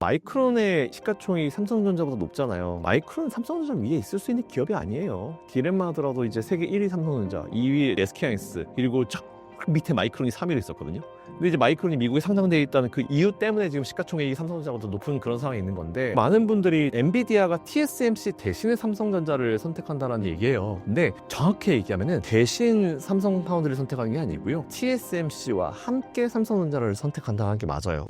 마이크론의 시가총액이 삼성전자보다 높잖아요. 마이크론 삼성전자 위에 있을 수 있는 기업이 아니에요. 디램만 하더라도 이제 세계 1위 삼성전자, 2위 SK하이닉스, 그리고 저 밑에 마이크론이 3위로 있었거든요. 근데 이제 마이크론이 미국에 상장되어 있다는 그 이유 때문에 지금 시가총액이 삼성전자보다 높은 그런 상황이 있는 건데, 많은 분들이 엔비디아가 TSMC 대신에 삼성전자를 선택한다는 얘기예요. 근데 정확히 얘기하면은 대신 삼성 파운드를 선택하는 게 아니고요, TSMC와 함께 삼성전자를 선택한다는 게 맞아요.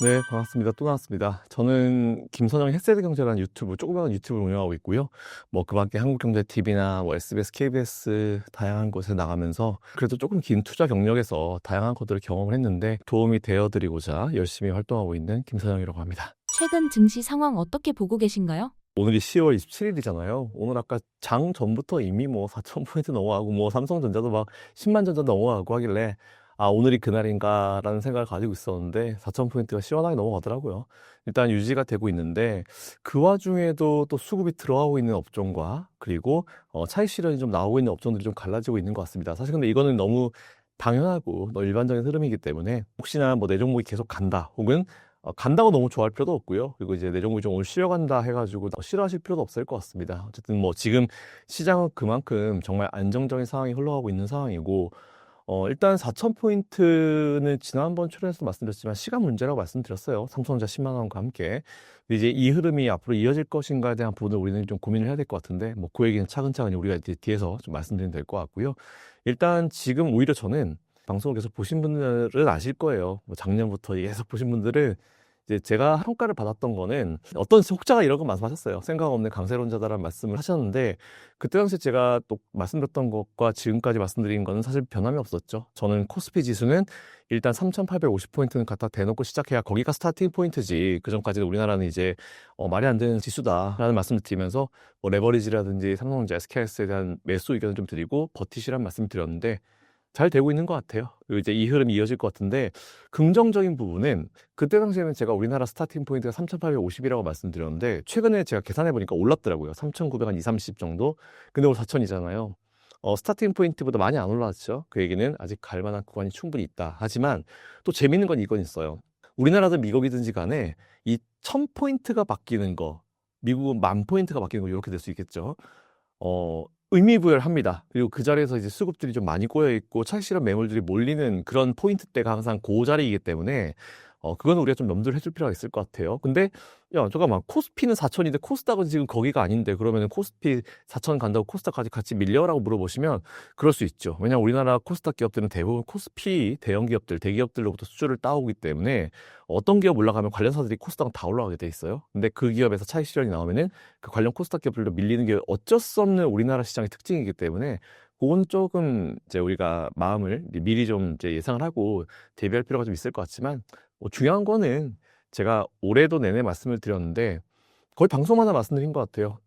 네, 반갑습니다. 또 나왔습니다. 저는 김선영의 햇세드 경제라는 유튜브, 조그마한 유튜브를 운영하고 있고요. 뭐 그 밖에 한국경제TV나 뭐 SBS, KBS 다양한 곳에 나가면서 그래도 조금 긴 투자 경력에서 다양한 것들을 경험을 했는데 도움이 되어드리고자 열심히 활동하고 있는 김선영이라고 합니다. 최근 증시 상황 어떻게 보고 계신가요? 오늘이 10월 27일이잖아요. 오늘 아까 장 전부터 이미 뭐 4,000포인트 넘어가고 뭐 삼성전자도 막 10만 전자 넘어가고 하길래 오늘이 그날인가라는 생각을 가지고 있었는데 4,000포인트가 시원하게 넘어가더라고요. 일단 유지가 되고 있는데 그 와중에도 또 수급이 들어가고 있는 업종과 그리고 차익 실현이 좀 나오고 있는 업종들이 좀 갈라지고 있는 것 같습니다. 사실 근데 이거는 너무 당연하고 일반적인 흐름이기 때문에 혹시나 뭐 내 종목이 계속 간다 혹은 간다고 너무 좋아할 필요도 없고요. 그리고 이제 내 종목이 좀 오늘 쉬어간다 해가지고 싫어하실 필요도 없을 것 같습니다. 어쨌든 뭐 지금 시장은 그만큼 정말 안정적인 상황이 흘러가고 있는 상황이고, 일단 4,000포인트는 지난번 출연에서 말씀드렸지만 시간 문제라고 말씀드렸어요. 삼성전자 10만 원과 함께. 근데 이제 이 흐름이 앞으로 이어질 것인가에 대한 부분을 우리는 좀 고민을 해야 될 것 같은데, 뭐 그 얘기는 차근차근히 우리가 이제 뒤에서 좀 말씀드리면 될 것 같고요. 일단 지금 오히려 저는 방송을 계속 보신 분들은 아실 거예요. 뭐 작년부터 계속 보신 분들은 이제 제가 평가를 받았던 거는 어떤 혹자가 이런 거 말씀하셨어요. 생각 없는 강세론자다라는 말씀을 하셨는데, 그때 당시 제가 또 말씀드렸던 것과 지금까지 말씀드린 거는 사실 변함이 없었죠. 저는 코스피 지수는 일단 3,850포인트는 갖다 대놓고 시작해야 거기가 스타팅 포인트지, 그 전까지는 우리나라는 이제 말이 안 되는 지수다라는 말씀을 드리면서 뭐 레버리지라든지 삼성전자, SKS에 대한 매수 의견을 좀 드리고 버티시라는 말씀을 드렸는데 잘 되고 있는 것 같아요. 그리고 이제 이 흐름이 이어질 것 같은데, 긍정적인 부분은 그때 당시에는 제가 우리나라 스타팅 포인트가 3,850이라고 말씀드렸는데 최근에 제가 계산해 보니까 올랐더라고요. 3,900한 2, 30 정도. 근데 오늘 4,000이잖아요. 스타팅 포인트보다 많이 안 올라왔죠. 그 얘기는 아직 갈 만한 구간이 충분히 있다. 하지만 또 재밌는 건 이건 있어요. 우리나라든 미국이든지 간에 이 1,000포인트가 바뀌는 거, 미국은 10,000포인트가 바뀌는 거, 이렇게 될 수 있겠죠. 의미부여합니다. 그리고 그 자리에서 이제 수급들이 좀 많이 꼬여 있고 착실한 매물들이 몰리는 그런 포인트대가 항상 그 자리이기 때문에 그건 우리가 좀 염두를 해줄 필요가 있을 것 같아요. 근데 야, 잠깐만, 코스피는 4,000인데 코스닥은 지금 거기가 아닌데 그러면은 코스피 4,000 간다고 코스닥까지 같이 밀려라고 물어보시면 그럴 수 있죠. 왜냐하면 우리나라 코스닥 기업들은 대부분 코스피 대형 기업들, 대기업들로부터 수주를 따오기 때문에 어떤 기업 올라가면 관련사들이 코스닥은 다 올라가게 돼 있어요. 근데 그 기업에서 차익 실현이 나오면은 그 관련 코스닥 기업들도 밀리는 게 어쩔 수 없는 우리나라 시장의 특징이기 때문에 그건 조금 이제 우리가 마음을 미리 좀 이제 예상을 하고 대비할 필요가 좀 있을 것 같지만, 뭐 중요한 거는 제가 올해도 내내 말씀을 드렸는데 거의 방송마다 말씀드린 것 같아요.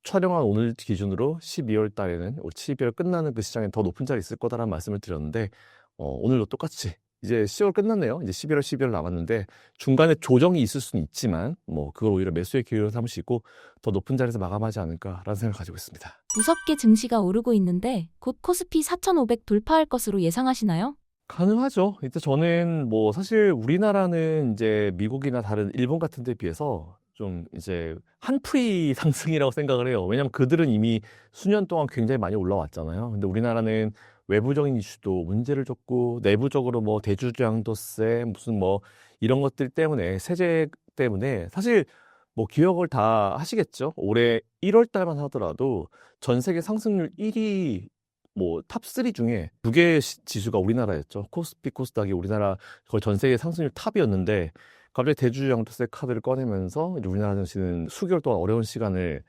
촬영한 오늘 기준으로 12월 달에는 12월 끝나는 그 시장에 더 높은 자리 있을 거다라는 말씀을 드렸는데 오늘도 똑같이 이제 10월 끝났네요. 이제 11월, 12월 남았는데 중간에 조정이 있을 수는 있지만 뭐 그걸 오히려 매수의 기회로 삼으시고 더 높은 자리에서 마감하지 않을까라는 생각을 가지고 있습니다. 무섭게 증시가 오르고 있는데 곧 코스피 4,500 돌파할 것으로 예상하시나요? 가능하죠. 일단 저는 뭐 사실 우리나라는 이제 미국이나 다른 일본 같은 데 비해서 좀 이제 한풀이 상승이라고 생각을 해요. 왜냐하면 그들은 이미 수년 동안 굉장히 많이 올라왔잖아요. 근데 우리나라는 외부적인 이슈도 문제를 줬고 내부적으로 뭐 대주주양도세 무슨 뭐 이런 것들 때문에, 세제 때문에 사실 뭐 기억을 다 하시겠죠. 올해 1월 달만 하더라도 전 세계 상승률 1위 뭐 탑3 중에 2개 지수가 우리나라였죠. 코스피, 코스닥이 우리나라 거의 전 세계 상승률 탑이었는데 갑자기 대주주양도세 카드를 꺼내면서 이제 우리나라 증시는 수개월 동안 어려운 시간을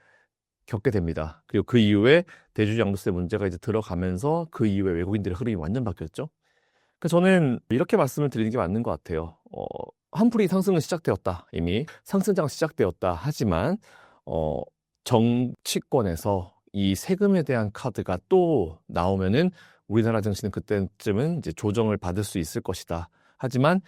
겪게 됩니다. 그리고 그 이후에 대주주양도세 문제가 이제 들어가면서 그 이후에 외국인들의 흐름이 완전 바뀌었죠. 그래서 저는 이렇게 말씀을 드리는 게 맞는 것 같아요. 한풀이 상승은 시작되었다. 이미 상승장 시작되었다. 하지만 정치권에서 이 세금에 대한 카드가 또 나오면은 우리나라 증시는 그때쯤은 이제 조정을 받을 수 있을 것이다. 하지만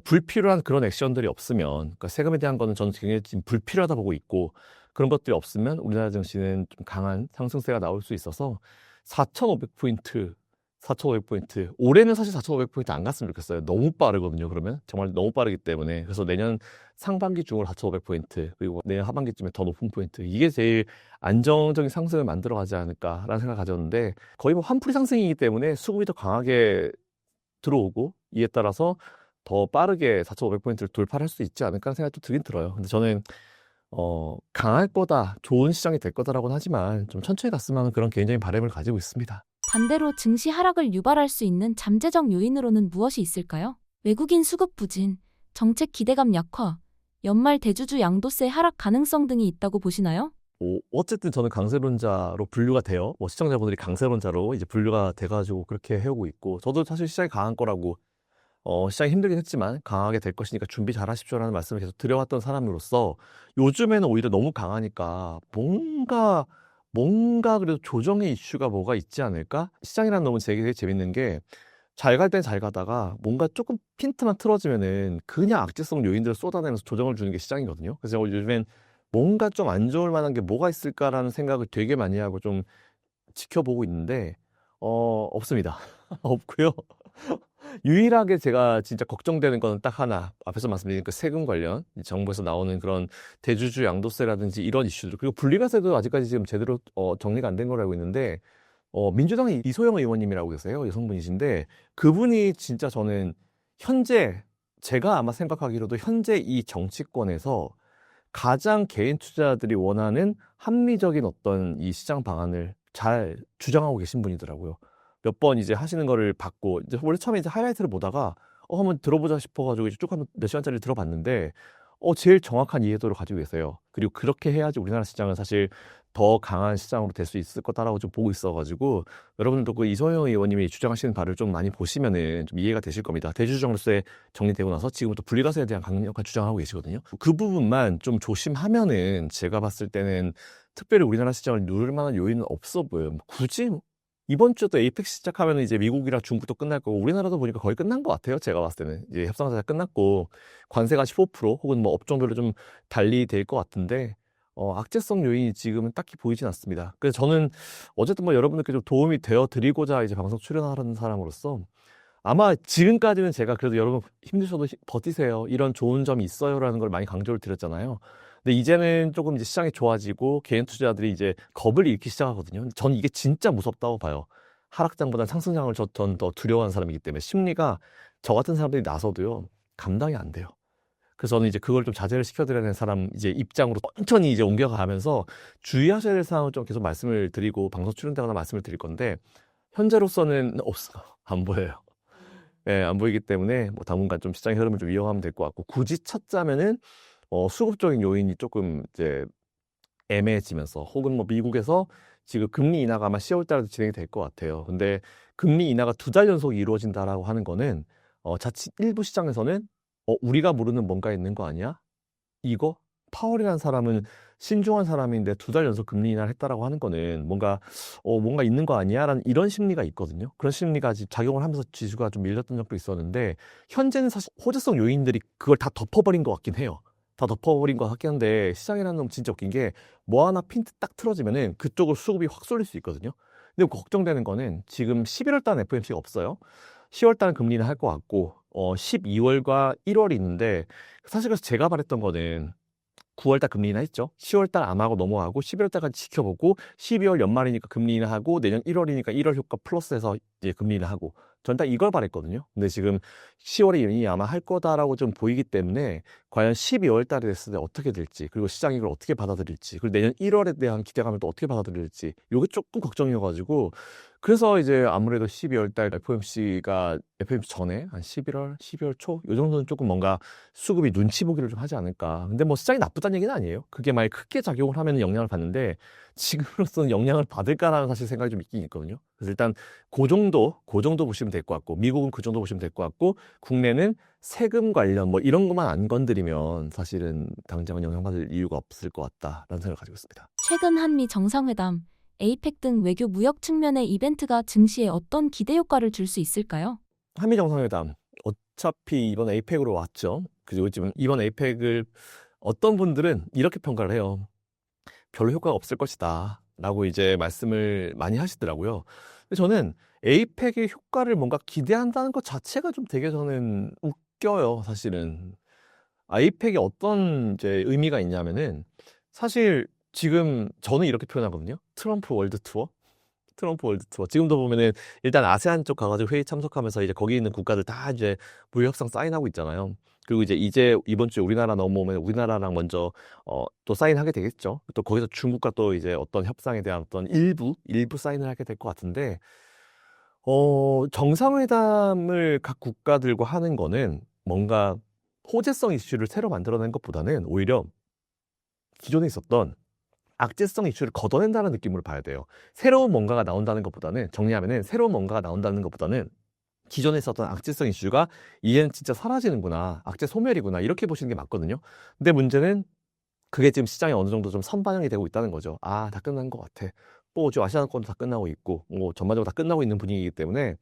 불필요한 그런 액션들이 없으면, 그러니까 세금에 대한 거는 저는 굉장히 지금 불필요하다 보고 있고, 그런 것들이 없으면 우리나라 증시는 좀 강한 상승세가 나올 수 있어서 4,500포인트 4,500포인트. 올해는 사실 4,500포인트 안 갔으면 좋겠어요. 너무 빠르거든요, 그러면. 정말 너무 빠르기 때문에. 그래서 내년 상반기 중으로 4,500포인트, 그리고 내년 하반기쯤에 더 높은 포인트. 이게 제일 안정적인 상승을 만들어 가지 않을까라는 생각을 가졌는데, 거의 뭐 환풀이 상승이기 때문에 수급이 더 강하게 들어오고, 이에 따라서 더 빠르게 4,500포인트를 돌파를 할 수 있지 않을까 하는 생각이 또 들긴 들어요. 근데 저는 강할 거다, 좋은 시장이 될 거다라고는 하지만 좀 천천히 갔으면 하는 그런 개인적인 바람을 가지고 있습니다. 반대로 증시 하락을 유발할 수 있는 잠재적 요인으로는 무엇이 있을까요? 외국인 수급 부진, 정책 기대감 약화, 연말 대주주 양도세 하락 가능성 등이 있다고 보시나요? 어쨌든 저는 강세론자로 분류가 돼요. 뭐 시청자분들이 강세론자로 이제 분류가 돼가지고 그렇게 해오고 있고, 저도 사실 시장이 강한 거라고, 시장이 힘들긴 했지만 강하게 될 것이니까 준비 잘 하십시오라는 말씀을 계속 드려왔던 사람으로서, 요즘에는 오히려 너무 강하니까 뭔가 그래도 조정의 이슈가 뭐가 있지 않을까? 시장이란 놈은 되게 재밌는 게, 잘 갈 땐 잘 가다가 뭔가 조금 핀트만 틀어지면은 그냥 악재성 요인들을 쏟아내면서 조정을 주는 게 시장이거든요. 그래서 요즘엔 뭔가 좀 안 좋을 만한 게 뭐가 있을까라는 생각을 되게 많이 하고 좀 지켜보고 있는데, 없습니다. 없고요. 유일하게 제가 진짜 걱정되는 거는 딱 하나, 앞에서 말씀드린 그 세금 관련, 이 정부에서 나오는 그런 대주주 양도세라든지 이런 이슈들, 그리고 분리과세도 아직까지 지금 제대로 정리가 안 된 걸로 알고 있는데, 민주당의 이소영 의원님이라고 계세요. 여성분이신데, 그분이 진짜 저는 현재, 제가 아마 생각하기로도 현재 이 정치권에서 가장 개인 투자자들이 원하는 합리적인 어떤 이 시장 방안을 잘 주장하고 계신 분이더라고요. 몇 번 이제 하시는 거를 봤고, 이제 원래 처음에 이제 하이라이트를 보다가 한번 들어보자 싶어가지고 이제 쭉 한번 몇 시간짜리 들어봤는데, 제일 정확한 이해도를 가지고 계세요. 그리고 그렇게 해야지 우리나라 시장은 사실 더 강한 시장으로 될 수 있을 거다라고 좀 보고 있어가지고, 여러분들도 그 이소영 의원님이 주장하시는 바를 좀 많이 보시면은 좀 이해가 되실 겁니다. 대주주정세 정리되고 나서 지금부터 분리과세에 대한 강력한 주장을 하고 계시거든요. 그 부분만 좀 조심하면은 제가 봤을 때는 특별히 우리나라 시장을 누를 만한 요인은 없어 보여요. 굳이 이번 주도 에이펙 시작하면 이제 미국이랑 중국도 끝날 거고, 우리나라도 보니까 거의 끝난 것 같아요. 제가 봤을 때는 이제 협상자가 끝났고, 관세가 15% 혹은 뭐 업종별로 좀 달리 될 것 같은데, 악재성 요인이 지금은 딱히 보이진 않습니다. 그래서 저는 어쨌든 뭐 여러분들께 좀 도움이 되어 드리고자 이제 방송 출연하는 사람으로서, 아마 지금까지는 제가 그래도 여러분 힘드셔도 버티세요, 이런 좋은 점이 있어요라는 걸 많이 강조를 드렸잖아요. 근데 이제는 조금 이제 시장이 좋아지고 개인 투자자들이 이제 겁을 잃기 시작하거든요. 저는 이게 진짜 무섭다고 봐요. 하락장보다 상승장을 전 더 두려워하는 사람이기 때문에, 심리가 저 같은 사람들이 나서도요 감당이 안 돼요. 그래서 저는 이제 그걸 좀 자제를 시켜드려야 되는 사람 이제 입장으로 천천히 이제 옮겨가면서 주의하셔야 될 사항을 좀 계속 말씀을 드리고 방송 출연되거나 말씀을 드릴 건데, 현재로서는 없어, 안 보여요. 예, 안 보이기 때문에 뭐 당분간 좀 시장의 흐름을 좀 이어가면 될 것 같고, 굳이 찾자면은 수급적인 요인이 조금 이제 애매해지면서, 혹은 뭐 미국에서 지금 금리 인하가 아마 10월 달에도 진행이 될 것 같아요. 근데 금리 인하가 2달 연속 이루어진다라고 하는 거는 자칫 일부 시장에서는 우리가 모르는 뭔가 있는 거 아니야? 이거 파월이라는 사람은 신중한 사람인데 2달 연속 금리 인하를 했다라고 하는 거는 뭔가 있는 거 아니야라는 이런 심리가 있거든요. 그런 심리가 지금 작용을 하면서 지수가 좀 밀렸던 적도 있었는데, 현재는 사실 호재성 요인들이 그걸 다 덮어버린 것 같긴 해요. 다 덮어버린 것 같긴 한데, 시장이라는 놈 진짜 웃긴 게, 뭐 하나 핀트 딱 틀어지면은 그쪽으로 수급이 확 쏠릴 수 있거든요. 근데 걱정되는 거는 지금 11월 달은 FOMC가 없어요. 10월 달은 금리는 할 것 같고, 12월과 1월이 있는데, 사실 그래서 제가 바랬던 거는 9월 달 금리 인하 했죠. 10월 달 안 하고 넘어가고 11월 달까지 지켜보고, 12월 연말이니까 금리 인하하고, 내년 1월이니까 1월 효과 플러스해서 이제 금리 인하하고, 전 딱 이걸 바랬거든요. 근데 지금 10월에 이미 아마 할 거다라고 좀 보이기 때문에, 과연 12월 달에 됐을 때 어떻게 될지, 그리고 시장이 이걸 어떻게 받아들일지, 그리고 내년 1월에 대한 기대감을 또 어떻게 받아들일지, 요게 조금 걱정이어가지고, 그래서 이제 아무래도 12월 달 FOMC 전에 한 11월, 12월 초, 요 정도는 조금 뭔가 수급이 눈치 보기를 좀 하지 않을까. 근데 뭐 시장이 나쁘다는 얘기는 아니에요. 그게 만약 크게 작용을 하면 영향을 받는데, 지금으로서는 영향을 받을까라는 사실 생각이 좀 있긴 있거든요. 그래서 일단 그 정도 보시면 될 것 같고, 미국은 그 정도 보시면 될 것 같고, 국내는 세금 관련 뭐 이런 것만 안 건드리면 사실은 당장은 영향받을 이유가 없을 것 같다라는 생각을 가지고 있습니다. 최근 한미 정상회담, 에이펙 등 외교 무역 측면의 이벤트가 증시에 어떤 기대 효과를 줄 수 있을까요? 한미 정상회담, 어차피 이번 에이펙으로 왔죠. 그리고 지금 이번 에이펙을 어떤 분들은 이렇게 평가를 해요. 별로 효과가 없을 것이다 라고 이제 말씀을 많이 하시더라고요. 근데 저는 에이펙의 효과를 뭔가 기대한다는 것 자체가 좀 되게 저는 웃겨요, 사실은. 에이펙이 어떤 이제 의미가 있냐면은 사실 지금 저는 이렇게 표현하거든요. 트럼프 월드 투어. 트럼프 월드 투어. 지금도 보면은 일단 아세안 쪽 가가지고 회의 참석하면서 이제 거기 있는 국가들 다 이제 무역 협상 사인하고 있잖아요. 그리고 이제 이번 주에 우리나라 넘어오면 우리나라랑 먼저 또 사인하게 되겠죠. 또 거기서 중국과 또 이제 어떤 협상에 대한 어떤 일부 사인을 하게 될 것 같은데 정상회담을 각 국가들과 하는 거는 뭔가 호재성 이슈를 새로 만들어낸 것보다는 오히려 기존에 있었던 악재성 이슈를 걷어낸다는 느낌으로 봐야 돼요. 새로운 뭔가가 나온다는 것보다는 정리하면은 새로운 뭔가가 나온다는 것보다는 기존에 있었던 악재성 이슈가 이제는 진짜 사라지는구나. 악재 소멸이구나. 이렇게 보시는 게 맞거든요. 근데 문제는 그게 지금 시장에 어느 정도 좀 선반영이 되고 있다는 거죠. 아, 다 끝난 것 같아. 뭐 지금 아시아권도 다 끝나고 있고 뭐 전반적으로 다 끝나고 있는 분위기이기 때문에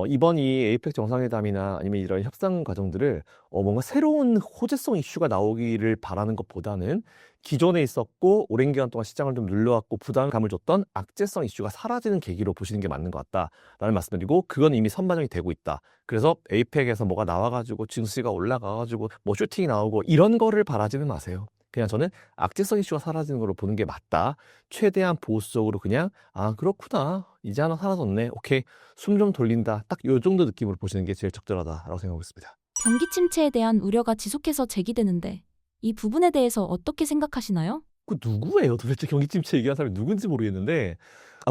이번 이 에이펙 정상회담이나 아니면 이런 협상 과정들을 뭔가 새로운 호재성 이슈가 나오기를 바라는 것보다는 기존에 있었고 오랜 기간 동안 시장을 좀 눌러왔고 부담감을 줬던 악재성 이슈가 사라지는 계기로 보시는 게 맞는 것 같다라는 말씀드리고 그건 이미 선반영이 되고 있다. 그래서 에이펙에서 뭐가 나와가지고 증시가 올라가가지고 뭐 슈팅이 나오고 이런 거를 바라지는 마세요. 그냥 저는 악재성 이슈가 사라지는 걸로 보는 게 맞다. 최대한 보수적으로 그냥 아 그렇구나. 이제 하나 사라졌네. 오케이. 숨 좀 돌린다. 딱 요 정도 느낌으로 보시는 게 제일 적절하다라고 생각하고 있습니다. 경기 침체에 대한 우려가 지속해서 제기되는데 이 부분에 대해서 어떻게 생각하시나요? 그 누구예요? 도대체 경기 침체 얘기하는 사람이 누군지 모르겠는데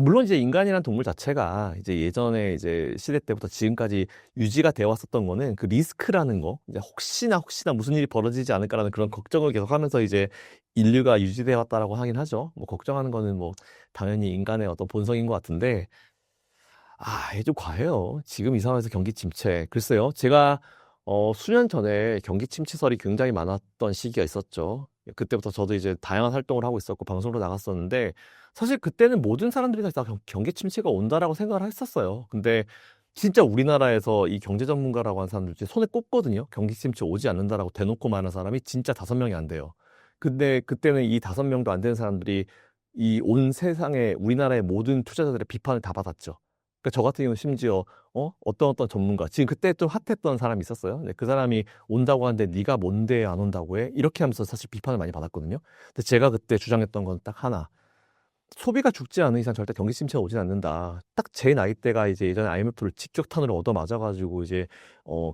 물론 이제 인간이란 동물 자체가 이제 예전에 이제 시대 때부터 지금까지 유지가 되어 왔었던 거는 그 리스크라는 거 이제 혹시나 무슨 일이 벌어지지 않을까라는 그런 걱정을 계속하면서 이제 인류가 유지되어 왔다라고 하긴 하죠. 뭐 걱정하는 거는 뭐 당연히 인간의 어떤 본성인 것 같은데 이게 좀 과해요. 지금 이 상황에서 경기 침체. 글쎄요. 제가 수년 전에 경기 침체설이 굉장히 많았던 시기가 있었죠. 그때부터 저도 이제 다양한 활동을 하고 있었고 방송으로 나갔었는데 사실 그때는 모든 사람들이 다 경기 침체가 온다라고 생각을 했었어요. 근데 진짜 우리나라에서 이 경제 전문가라고 하는 사람들 중에 손에 꼽거든요. 경기 침체 오지 않는다라고 대놓고 말하는 사람이 진짜 5명이 안 돼요. 근데 그때는 이 5명도 안 되는 사람들이 이 온 세상의 우리나라의 모든 투자자들의 비판을 다 받았죠. 그러니까 저 같은 경우는 심지어 어떤 전문가 지금 그때 좀 핫했던 사람이 있었어요. 근데 그 사람이 온다고 하는데 네가 뭔데 안 온다고 해? 이렇게 하면서 사실 비판을 많이 받았거든요. 근데 제가 그때 주장했던 건 딱 하나. 소비가 죽지 않은 이상 절대 경기 침체가 오진 않는다. 딱 제 나이대가 이제 예전에 IMF를 직격탄으로 얻어 맞아가지고 이제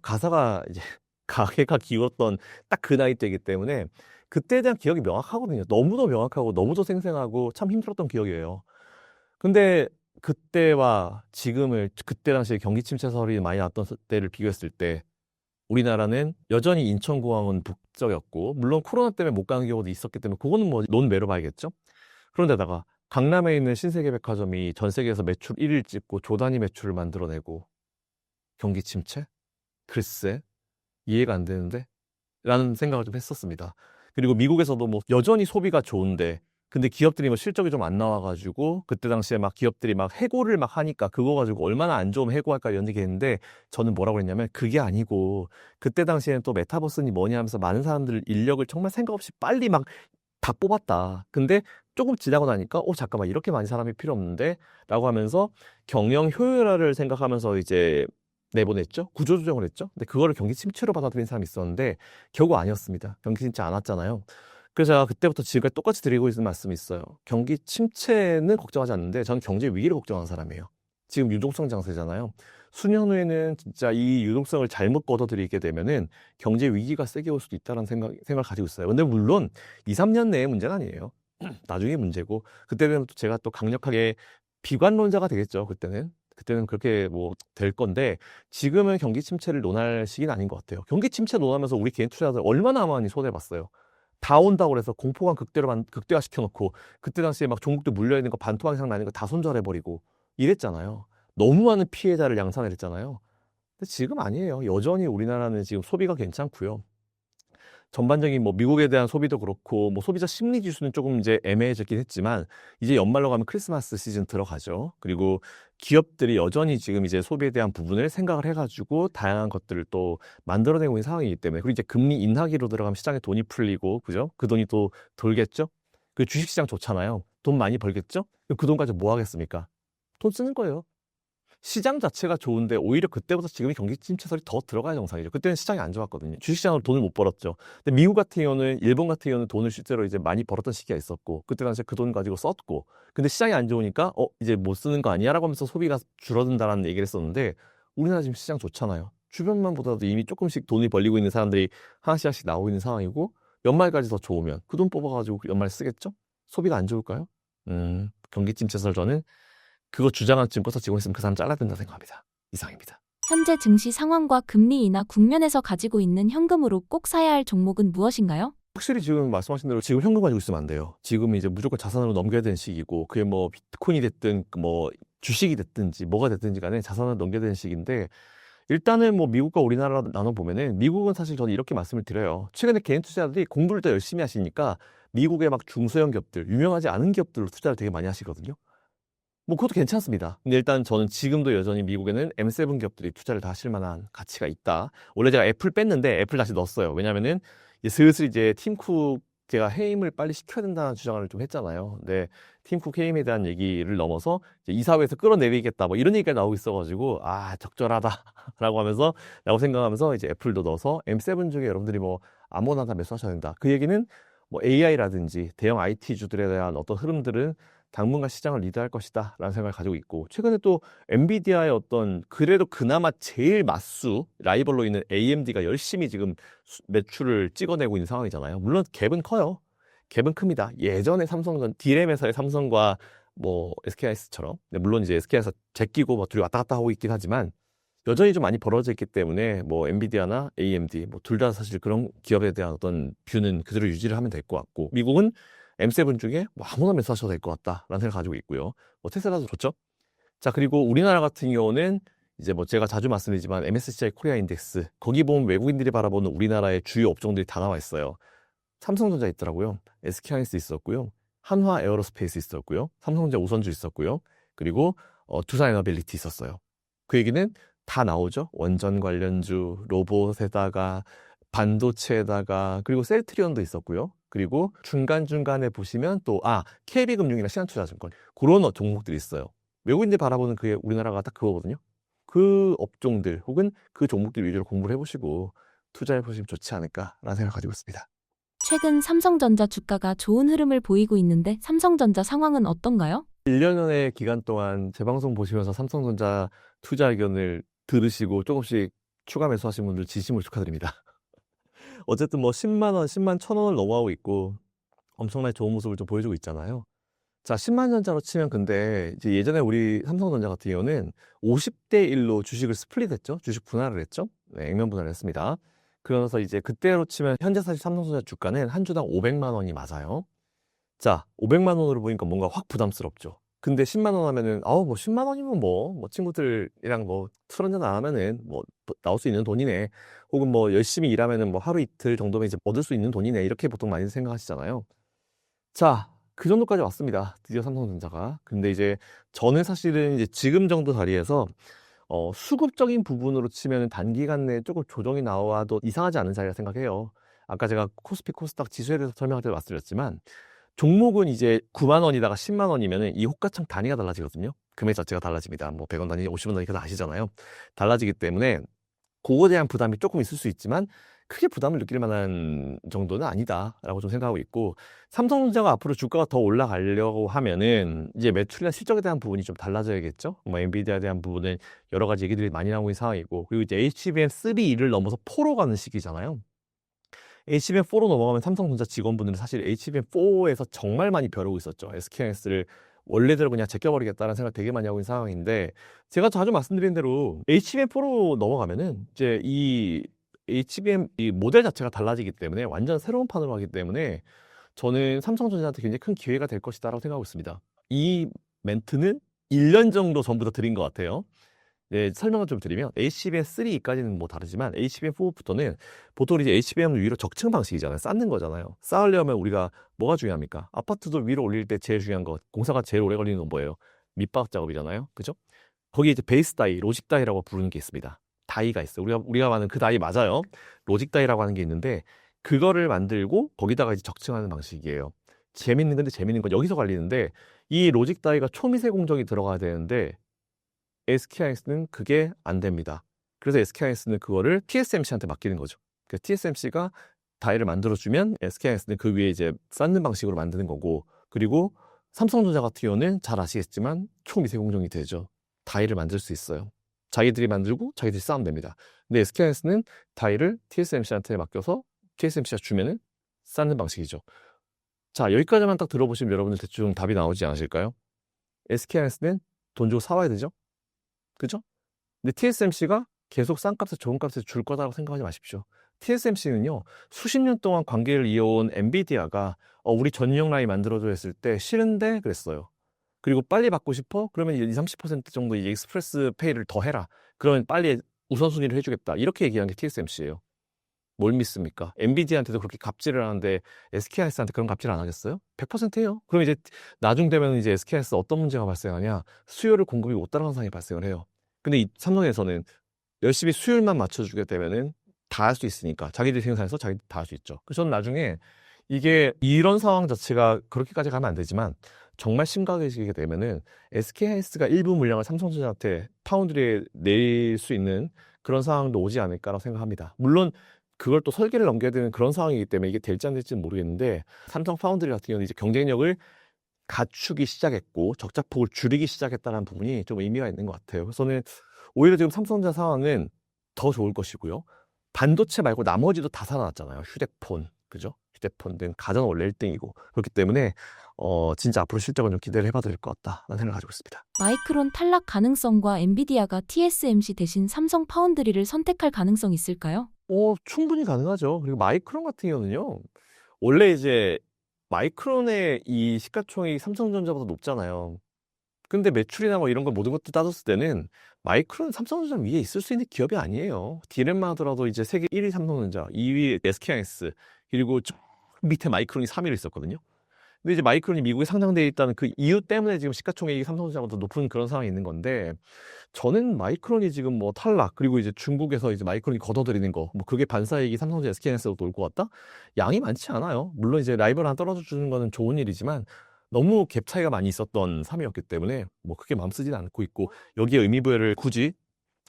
가사가 이제 가게가 기울었던 딱 그 나이대이기 때문에 그때에 대한 기억이 명확하거든요. 너무도 명확하고 너무도 생생하고 참 힘들었던 기억이에요. 근데 그때와 지금을 그때 당시에 경기 침체설이 많이 났던 때를 비교했을 때 우리나라는 여전히 인천공항은 북적였고 물론 코로나 때문에 못 가는 경우도 있었기 때문에 그거는 뭐 논외로 봐야겠죠. 그런데다가 강남에 있는 신세계백화점이 전 세계에서 매출 1위를 찍고 조 단위 매출을 만들어내고 경기 침체? 글쎄 이해가 안 되는데? 라는 생각을 좀 했었습니다. 그리고 미국에서도 뭐 여전히 소비가 좋은데 근데 기업들이 뭐 실적이 좀 안 나와가지고 그때 당시에 막 기업들이 막 해고를 막 하니까 그거 가지고 얼마나 안 좋으면 해고할까 이런 얘기 했는데 저는 뭐라고 했냐면 그게 아니고 그때 당시에는 또 메타버스니 뭐냐 하면서 많은 사람들 인력을 정말 생각 없이 빨리 막 다 뽑았다. 근데 조금 지나고 나니까 잠깐만 이렇게 많은 사람이 필요 없는데 라고 하면서 경영 효율화를 생각하면서 이제 내보냈죠. 구조조정을 했죠. 근데 그거를 경기 침체로 받아들인 사람이 있었는데 결국 아니었습니다. 경기 침체 안 왔잖아요. 그래서 제가 그때부터 지금까지 똑같이 드리고 있는 말씀이 있어요. 경기 침체는 걱정하지 않는데 저는 경제 위기를 걱정하는 사람이에요. 지금 유동성 장세잖아요. 수년 후에는 진짜 이 유동성을 잘못 걷어들이게 되면은 경제 위기가 세게 올 수도 있다는 생각을 가지고 있어요. 근데 물론 2, 3년 내의 문제는 아니에요. 나중에 문제고 그때는 또 제가 또 강력하게 비관론자가 되겠죠. 그때는 그렇게 뭐 될 건데 지금은 경기 침체를 논할 시기는 아닌 것 같아요. 경기 침체 논하면서 우리 개인 투자자들 얼마나 많이 손해봤어요. 다 온다고 그래서 공포감 극대화시켜놓고 그때 당시에 막 종국들 물려있는 거 반토막 이상 나는 거 다 손절해버리고 이랬잖아요. 너무 많은 피해자를 양산을 했잖아요. 근데 지금 아니에요. 여전히 우리나라는 지금 소비가 괜찮고요. 전반적인 뭐 미국에 대한 소비도 그렇고 뭐 소비자 심리 지수는 조금 이제 애매해졌긴 했지만 이제 연말로 가면 크리스마스 시즌 들어가죠. 그리고 기업들이 여전히 지금 이제 소비에 대한 부분을 생각을 해가지고 다양한 것들을 또 만들어내고 있는 상황이기 때문에 그리고 이제 금리 인하기로 들어가면 시장에 돈이 풀리고 그죠? 그 돈이 또 돌겠죠? 그 주식시장 좋잖아요. 돈 많이 벌겠죠? 그 돈 가지고 뭐 하겠습니까? 돈 쓰는 거예요. 시장 자체가 좋은데 오히려 그때보다 지금이 경기 침체설이 더 들어가야 정상이죠. 그때는 시장이 안 좋았거든요. 주식시장으로 돈을 못 벌었죠. 근데 미국 같은 경우는, 일본 같은 경우는 돈을 실제로 이제 많이 벌었던 시기가 있었고, 그때 당시에 그 돈 가지고 썼고, 근데 시장이 안 좋으니까 이제 못 쓰는 거 아니야라고 하면서 소비가 줄어든다라는 얘기를 했었는데, 우리나라 지금 시장 좋잖아요. 주변만 보다도 이미 조금씩 돈이 벌리고 있는 사람들이 하나씩 하나씩 나오고 있는 상황이고, 연말까지 더 좋으면 그 돈 뽑아가지고 연말 쓰겠죠? 소비가 안 좋을까요? 경기 침체설 저는 그거 주장한 증권사 직원 있으면 그 사람 잘라야 된다 생각합니다. 이상입니다. 현재 증시 상황과 금리 인하 국면에서 가지고 있는 현금으로 꼭 사야 할 종목은 무엇인가요? 확실히 지금 말씀하신 대로 지금 현금 가지고 있으면 안 돼요. 지금 이제 무조건 자산으로 넘겨야 되는 시기고, 그게 뭐 비트코인이 됐든 뭐 주식이 됐든지 뭐가 됐든지 간에 자산을 넘겨야 되는 시기인데, 일단은 뭐 미국과 우리나라 나눠보면은, 미국은 사실 저는 이렇게 말씀을 드려요. 최근에 개인 투자자들이 공부를 더 열심히 하시니까 미국의 막 중소형 기업들, 유명하지 않은 기업들로 투자를 되게 많이 하시거든요. 뭐 그것도 괜찮습니다. 근데 일단 저는 지금도 여전히 미국에는 M7 기업들이 투자를 다 하실 만한 가치가 있다. 원래 제가 애플 뺐는데 애플 다시 넣었어요. 왜냐면은 이제 슬슬 이제 팀쿡 제가 해임을 빨리 시켜야 된다는 주장을 좀 했잖아요. 근데 팀쿡 해임에 대한 얘기를 넘어서 이제 이사회에서 끌어내리겠다 뭐 이런 얘기가 나오고 있어가지고, 적절하다라고 하면서 라고 생각하면서 이제 애플도 넣어서 M7 중에 여러분들이 뭐 아무거나 다 매수하셔야 된다. 그 얘기는 뭐 AI라든지 대형 IT주들에 대한 어떤 흐름들은 당분간 시장을 리드할 것이다 라는 생각을 가지고 있고, 최근에 또 엔비디아의 어떤 그래도 그나마 제일 맞수 라이벌로 있는 AMD가 열심히 지금 매출을 찍어내고 있는 상황이잖아요. 물론 갭은 커요. 갭은 큽니다. 예전에 삼성전 D램 회사의 삼성과 뭐 SK하이닉스처럼, 물론 이제 SK하이닉스 제끼고 뭐 둘이 왔다 갔다 하고 있긴 하지만 여전히 좀 많이 벌어져 있기 때문에 뭐 엔비디아나 AMD 뭐 둘 다 사실 그런 기업에 대한 어떤 뷰는 그대로 유지를 하면 될 것 같고, 미국은 M7 중에 뭐 아무나 매수하셔도 될 것 같다라는 생각을 가지고 있고요. 뭐 테슬라도 좋죠. 자, 그리고 우리나라 같은 경우는 이제 뭐 제가 자주 말씀드리지만 MSCI 코리아 인덱스, 거기 보면 외국인들이 바라보는 우리나라의 주요 업종들이 다 나와 있어요. 삼성전자 있더라고요. SK하이닉스 있었고요. 한화 에어로스페이스 있었고요. 삼성전자 우선주 있었고요. 그리고 두산 에너빌리티 있었어요. 그 얘기는 다 나오죠. 원전 관련주, 로봇에다가 반도체에다가, 그리고 셀트리온도 있었고요. 그리고 중간중간에 보시면 또 KB금융이나 신한투자증권, 그런 종목들이 있어요. 외국인들이 바라보는 그게 우리나라가 딱 그거거든요. 그 업종들 혹은 그 종목들 위주로 공부를 해보시고 투자해보시면 좋지 않을까라는 생각을 가지고 있습니다. 최근 삼성전자 주가가 좋은 흐름을 보이고 있는데 삼성전자 상황은 어떤가요? 1년의 기간 동안 제 방송 보시면서 삼성전자 투자 의견을 들으시고 조금씩 추가 매수하신 분들 진심으로 축하드립니다. 어쨌든 뭐 10만 원, 10만 1,000원을 넘어가고 있고 엄청나게 좋은 모습을 좀 보여주고 있잖아요. 자, 10만 전자로 치면, 근데 이제 예전에 우리 삼성전자 같은 경우는 50대 1로 주식을 스플릿했죠. 주식 분할을 했죠. 네, 액면 분할을 했습니다. 그러면서 이제 그때로 치면 현재 사실 삼성전자 주가는 한 주당 500만 원이 맞아요. 자, 500만 원으로 보니까 뭔가 확 부담스럽죠. 근데 10만 원 하면은 뭐 10만 원이면 뭐 친구들이랑 뭐 술 한잔 안 하면은 뭐 나올 수 있는 돈이네. 혹은 뭐 열심히 일하면은 뭐 하루 이틀 정도면 이제 얻을 수 있는 돈이네. 이렇게 보통 많이 생각하시잖아요. 자, 그 정도까지 왔습니다. 드디어 삼성전자가. 근데 이제 저는 사실은 이제 지금 정도 자리에서 수급적인 부분으로 치면 단기간 내에 조금 조정이 나와도 이상하지 않은 자리라 생각해요. 아까 제가 코스피 코스닥 지수에 대해서 설명할 때 말씀드렸지만, 종목은 이제 9만 원이다가 10만 원이면은 이 호가창 단위가 달라지거든요. 금액 자체가 달라집니다. 뭐 100원 단위, 50원 단위 다 아시잖아요. 달라지기 때문에 그거에 대한 부담이 조금 있을 수 있지만 크게 부담을 느낄 만한 정도는 아니다라고 좀 생각하고 있고, 삼성전자가 앞으로 주가가 더 올라가려고 하면은 이제 매출이나 실적에 대한 부분이 좀 달라져야겠죠. 뭐 엔비디아에 대한 부분은 여러 가지 얘기들이 많이 나오고 있는 상황이고, 그리고 이제 HBM3를 넘어서 4로 가는 시기잖아요. HBM4로 넘어가면 삼성전자 직원분들은 사실 HBM4에서 정말 많이 벼르고 있었죠. SK하이닉스를 원래대로 그냥 제껴버리겠다는 생각 되게 많이 하고 있는 상황인데, 제가 자주 말씀드린 대로 HBM4로 넘어가면은 이제 이 HBM 이 모델 자체가 달라지기 때문에 완전 새로운 판으로 가기 때문에 저는 삼성전자한테 굉장히 큰 기회가 될 것이다라고 생각하고 있습니다. 이 멘트는 1년 정도 전부터 드린 것 같아요. 네, 설명을 좀 드리면 HBM3까지는 뭐 다르지만 HBM4부터는 보통 이제 HBM을 위로 적층 방식이잖아요. 쌓는 거잖아요. 쌓으려면 우리가 뭐가 중요합니까? 아파트도 위로 올릴 때 제일 중요한 거, 공사가 제일 오래 걸리는 건 뭐예요? 밑바닥 작업이잖아요. 그죠? 거기에 이제 베이스 다이, 로직 다이라고 부르는 게 있습니다. 다이가 있어요. 우리가 말하는 그 다이 맞아요. 로직 다이라고 하는 게 있는데, 그거를 만들고 거기다가 이제 적층하는 방식이에요. 재밌는 건 여기서 갈리는데, 이 로직 다이가 초미세 공정이 들어가야 되는데 SK하이닉스는 그게 안 됩니다. 그래서 SK하이닉스는 그거를 TSMC한테 맡기는 거죠. 그 TSMC가 다이를 만들어주면 SK하이닉스는 그 위에 이제 쌓는 방식으로 만드는 거고, 그리고 삼성전자 같은 경우는 잘 아시겠지만 초미세 공정이 되죠. 다이를 만들 수 있어요. 자기들이 만들고 자기들이 쌓으면 됩니다. 근데 SK하이닉스는 다이를 TSMC한테 맡겨서 TSMC가 주면은 쌓는 방식이죠. 자, 여기까지만 딱 들어보시면 여러분들 대충 답이 나오지 않으실까요? SK하이닉스는 돈 주고 사와야 되죠? 그죠? 근데 TSMC가 계속 싼 값에 좋은 값에 줄 거다라고 생각하지 마십시오. TSMC는요, 수십 년 동안 관계를 이어온 엔비디아가 우리 전용 라인 만들어줘 했을 때 싫은데 그랬어요. 그리고 빨리 받고 싶어? 그러면 20, 30% 정도 이 익스프레스 페이를 더 해라. 그러면 빨리 우선순위를 해주겠다. 이렇게 얘기한 게 TSMC예요. 뭘 믿습니까? 엔비디아한테도 그렇게 갑질을 하는데 SK하이닉스한테 그런 갑질 안 하겠어요? 100% 해요. 그럼 이제 나중 되면 이제 SK하이닉스 어떤 문제가 발생하냐? 수요를 공급이 못 따라가는 상황이 발생을 해요. 근데 이 삼성에서는 열심히 수요일만 맞춰주게 되면은 다 할 수 있으니까 자기들이 생산해서 자기들이 다 할 수 있죠. 그래서 저는 나중에 이게 이런 상황 자체가 그렇게까지 가면 안 되지만 정말 심각해지게 되면은 SK하이닉스가 일부 물량을 삼성전자한테 파운드리에 낼 수 있는 그런 상황도 오지 않을까라고 생각합니다. 물론 그걸 또 설계를 넘겨야 되는 그런 상황이기 때문에 이게 될지 안 될지는 모르겠는데, 삼성 파운드리 같은 경우는 이제 경쟁력을 갖추기 시작했고 적자폭을 줄이기 시작했다는 부분이 좀 의미가 있는 것 같아요. 그래서 저는 오히려 지금 삼성전자 상황은 더 좋을 것이고요. 반도체 말고 나머지도 다 살아났잖아요. 휴대폰, 그죠? 휴대폰 등 가전 원래 1등이고 그렇기 때문에 진짜 앞으로 실적은 좀 기대를 해봐도 될 것 같다라는 생각을 가지고 있습니다. 마이크론 탈락 가능성과 엔비디아가 TSMC 대신 삼성 파운드리를 선택할 가능성이 있을까요? 충분히 가능하죠. 그리고 마이크론 같은 경우는요, 원래 이제 마이크론의 이 시가총액이 삼성전자보다 높잖아요. 근데 매출이나 뭐 이런 거 모든 것들 따졌을 때는 마이크론 삼성전자 위에 있을 수 있는 기업이 아니에요. 디램만 하더라도 이제 세계 1위 삼성전자, 2위 SK하이닉스, 그리고 저 밑에 마이크론이 3위로 있었거든요. 근데 이제 마이크론이 미국에 상장되어 있다는 그 이유 때문에 지금 시가총액이 삼성전자보다 높은 그런 상황이 있는 건데, 저는 마이크론이 지금 뭐 탈락, 그리고 이제 중국에서 이제 마이크론이 걷어들이는 거, 뭐 그게 반사이익이 삼성전자 SK하이닉스로 돌 것 같다? 양이 많지 않아요. 물론 이제 라이벌 하나 떨어져 주는 거는 좋은 일이지만 너무 갭 차이가 많이 있었던 3위였기 때문에 뭐 크게 마음 쓰지는 않고 있고, 여기에 의미부여를 굳이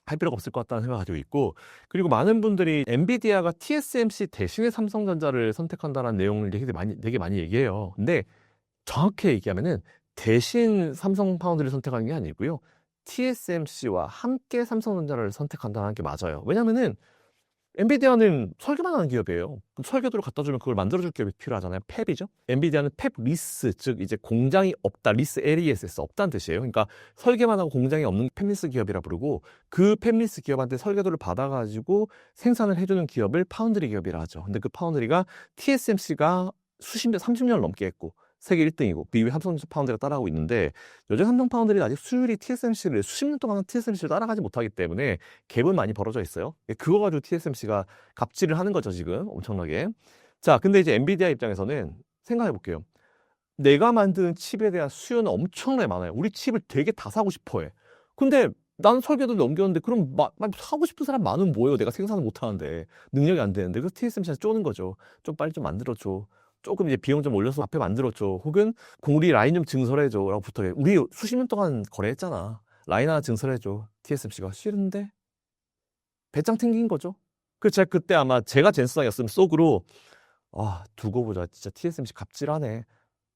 할 필요가 없을 것 같다는 생각을 가지고 있고, 그리고 많은 분들이 엔비디아가 TSMC 대신에 삼성전자를 선택한다는 내용을 되게 많이 얘기해요. 근데 정확히 얘기하면은 대신 삼성 파운드를 선택하는 게 아니고요. TSMC와 함께 삼성전자를 선택한다는 게 맞아요. 왜냐면은 엔비디아는 설계만 하는 기업이에요. 그럼 설계도를 갖다 주면 그걸 만들어줄 기업이 필요하잖아요. 팹이죠. 엔비디아는 팹 리스, 즉 이제 공장이 없다, 리스 LESS 없다는 뜻이에요. 그러니까 설계만 하고 공장이 없는 팹리스 기업이라 부르고, 그 팹리스 기업한테 설계도를 받아가지고 생산을 해주는 기업을 파운드리 기업이라 하죠. 근데 그 파운드리가 TSMC가 수십 년, 30년을 넘게 했고 세계 1등이고 그 이후에 삼성 파운드리가 따라가고 있는데, 요즘 삼성 파운드리는 아직 수율이 TSMC를 수십 년 동안 TSMC를 따라가지 못하기 때문에 갭은 많이 벌어져 있어요. 그거 가지고 TSMC가 갑질을 하는 거죠, 지금 엄청나게. 자, 근데 이제 엔비디아 입장에서는 생각해 볼게요. 내가 만드는 칩에 대한 수요는 엄청나게 많아요. 우리 칩을 되게 다 사고 싶어 해. 근데 난 설계도를 넘겼는데 그럼 사고 싶은 사람 많으면 뭐예요? 내가 생산을 못 하는데 능력이 안 되는데. 그래서 TSMC한테 쪼는 거죠. 좀 빨리 좀 만들어줘. 조금 이제 비용 좀 올려서 앞에 만들어줘. 혹은 우리 라인 좀 증설해줘 라고 부탁해. 우리 수십 년 동안 거래했잖아. 라인 하나 증설해줘. TSMC가 싫은데 배짱 튕긴 거죠. 그래서 제가 그때 아마 제가 젠슨이었으면 속으로 두고 보자. 진짜 TSMC 갑질하네.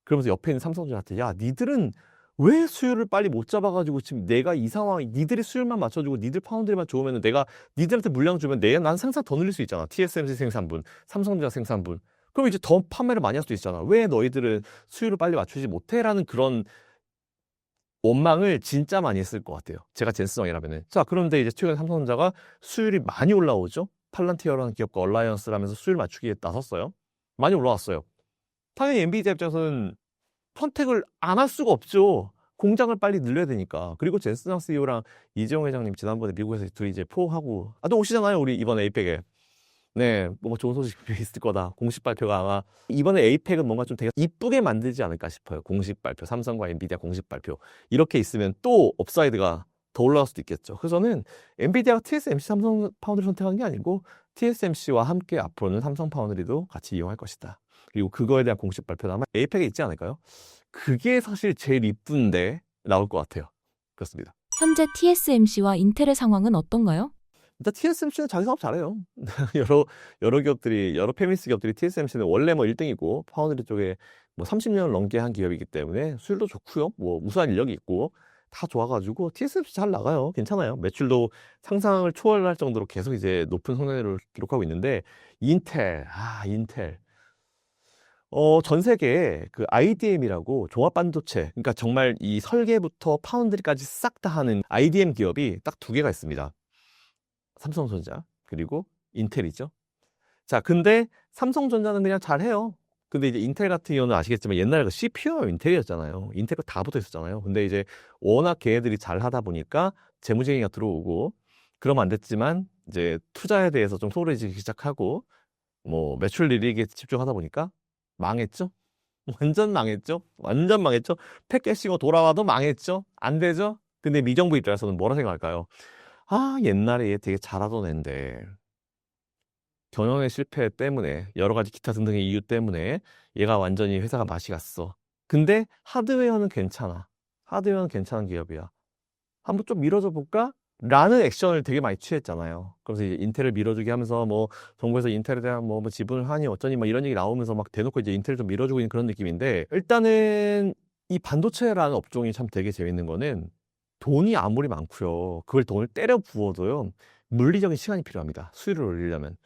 그러면서 옆에 있는 삼성전자한테, 야, 니들은 왜 수율을 빨리 못 잡아가지고 지금 내가 이 상황에 니들이 수율만 맞춰주고 니들 파운드리만 좋으면 내가 니들한테 물량 주면 난 생산 더 늘릴 수 있잖아. TSMC 생산분, 삼성전자 생산분. 그럼 이제 더 판매를 많이 할 수 있잖아. 왜 너희들은 수율을 빨리 맞추지 못해?라는 그런 원망을 진짜 많이 했을 것 같아요. 제가 젠슨왕이라면은. 자, 그런데 이제 최근에 삼성전자가 수율이 많이 올라오죠. 팔란티어라는 기업과 얼라이언스를 하면서 수율 맞추기에 나섰어요. 많이 올라왔어요. 당연히 엔비디아 입장에서는 선택을 안 할 수가 없죠. 공장을 빨리 늘려야 되니까. 그리고 젠슨왕 CEO랑 이재용 회장님 지난번에 미국에서 둘이 이제 포하고 또 오시잖아요. 우리 이번에 에이펙에. 네, 뭐 좋은 소식이 있을 거다. 공식 발표가 아마 이번에 에이펙은 뭔가 좀 되게 이쁘게 만들지 않을까 싶어요. 공식 발표, 삼성과 엔비디아 공식 발표. 이렇게 있으면 또 업사이드가 더 올라갈 수도 있겠죠. 그래서 저는 엔비디아가 TSMC 삼성 파운드리 선택한 게 아니고 TSMC와 함께 앞으로는 삼성 파운드리도 같이 이용할 것이다. 그리고 그거에 대한 공식 발표는 아마 에이펙에 있지 않을까요? 그게 사실 제일 이쁜데 나올 것 같아요. 그렇습니다. 현재 TSMC와 인텔의 상황은 어떤가요? 일단 TSMC는 자기 사업 잘해요. 여러 기업들이, 여러 페미스 기업들이 TSMC는 원래 뭐 1등이고, 파운드리 쪽에 뭐 30년을 넘게 한 기업이기 때문에 수율도 좋고요. 뭐 우수한 인력이 있고, 다 좋아가지고 TSMC 잘 나가요. 괜찮아요. 매출도 상상을 초월할 정도로 계속 이제 높은 성장률을 기록하고 있는데, 인텔. 전 세계에 그 IDM이라고 종합 반도체, 그러니까 정말 이 설계부터 파운드리까지 싹 다 하는 IDM 기업이 딱 두 개가 있습니다. 삼성전자, 그리고 인텔이죠. 자, 근데 삼성전자는 그냥 잘해요. 근데 이제 인텔 같은 경우는 아시겠지만 옛날에 그 CPU가 인텔이었잖아요. 인텔 거 다 붙어 있었잖아요. 근데 이제 워낙 걔네들이 잘 하다 보니까 재무제의가 들어오고, 그러면 안 됐지만 이제 투자에 대해서 좀 소홀해지기 시작하고, 뭐 매출 늘리기에 집중하다 보니까 망했죠. 완전 망했죠. 완전 망했죠. 팩 깨시고 돌아와도 망했죠. 안 되죠. 근데 미정부 입장에서는 뭐라 생각할까요? 아, 옛날에 얘 되게 잘하던 앤데 경영의 실패 때문에 여러 가지 기타 등등의 이유 때문에 얘가 완전히 회사가 맛이 갔어. 근데 하드웨어는 괜찮아. 하드웨어는 괜찮은 기업이야. 한번 좀 밀어줘 볼까? 라는 액션을 되게 많이 취했잖아요. 그래서 이제 인텔을 밀어주게 하면서 뭐 정부에서 인텔에 대한 뭐 지분을 하니 어쩌니 막 이런 얘기 나오면서 막 대놓고 이제 인텔을 좀 밀어주고 있는 그런 느낌인데, 일단은 이 반도체라는 업종이 참 되게 재밌는 거는 돈이 아무리 많고요. 그걸 돈을 때려 부어도요. 물리적인 시간이 필요합니다. 수율을 올리려면.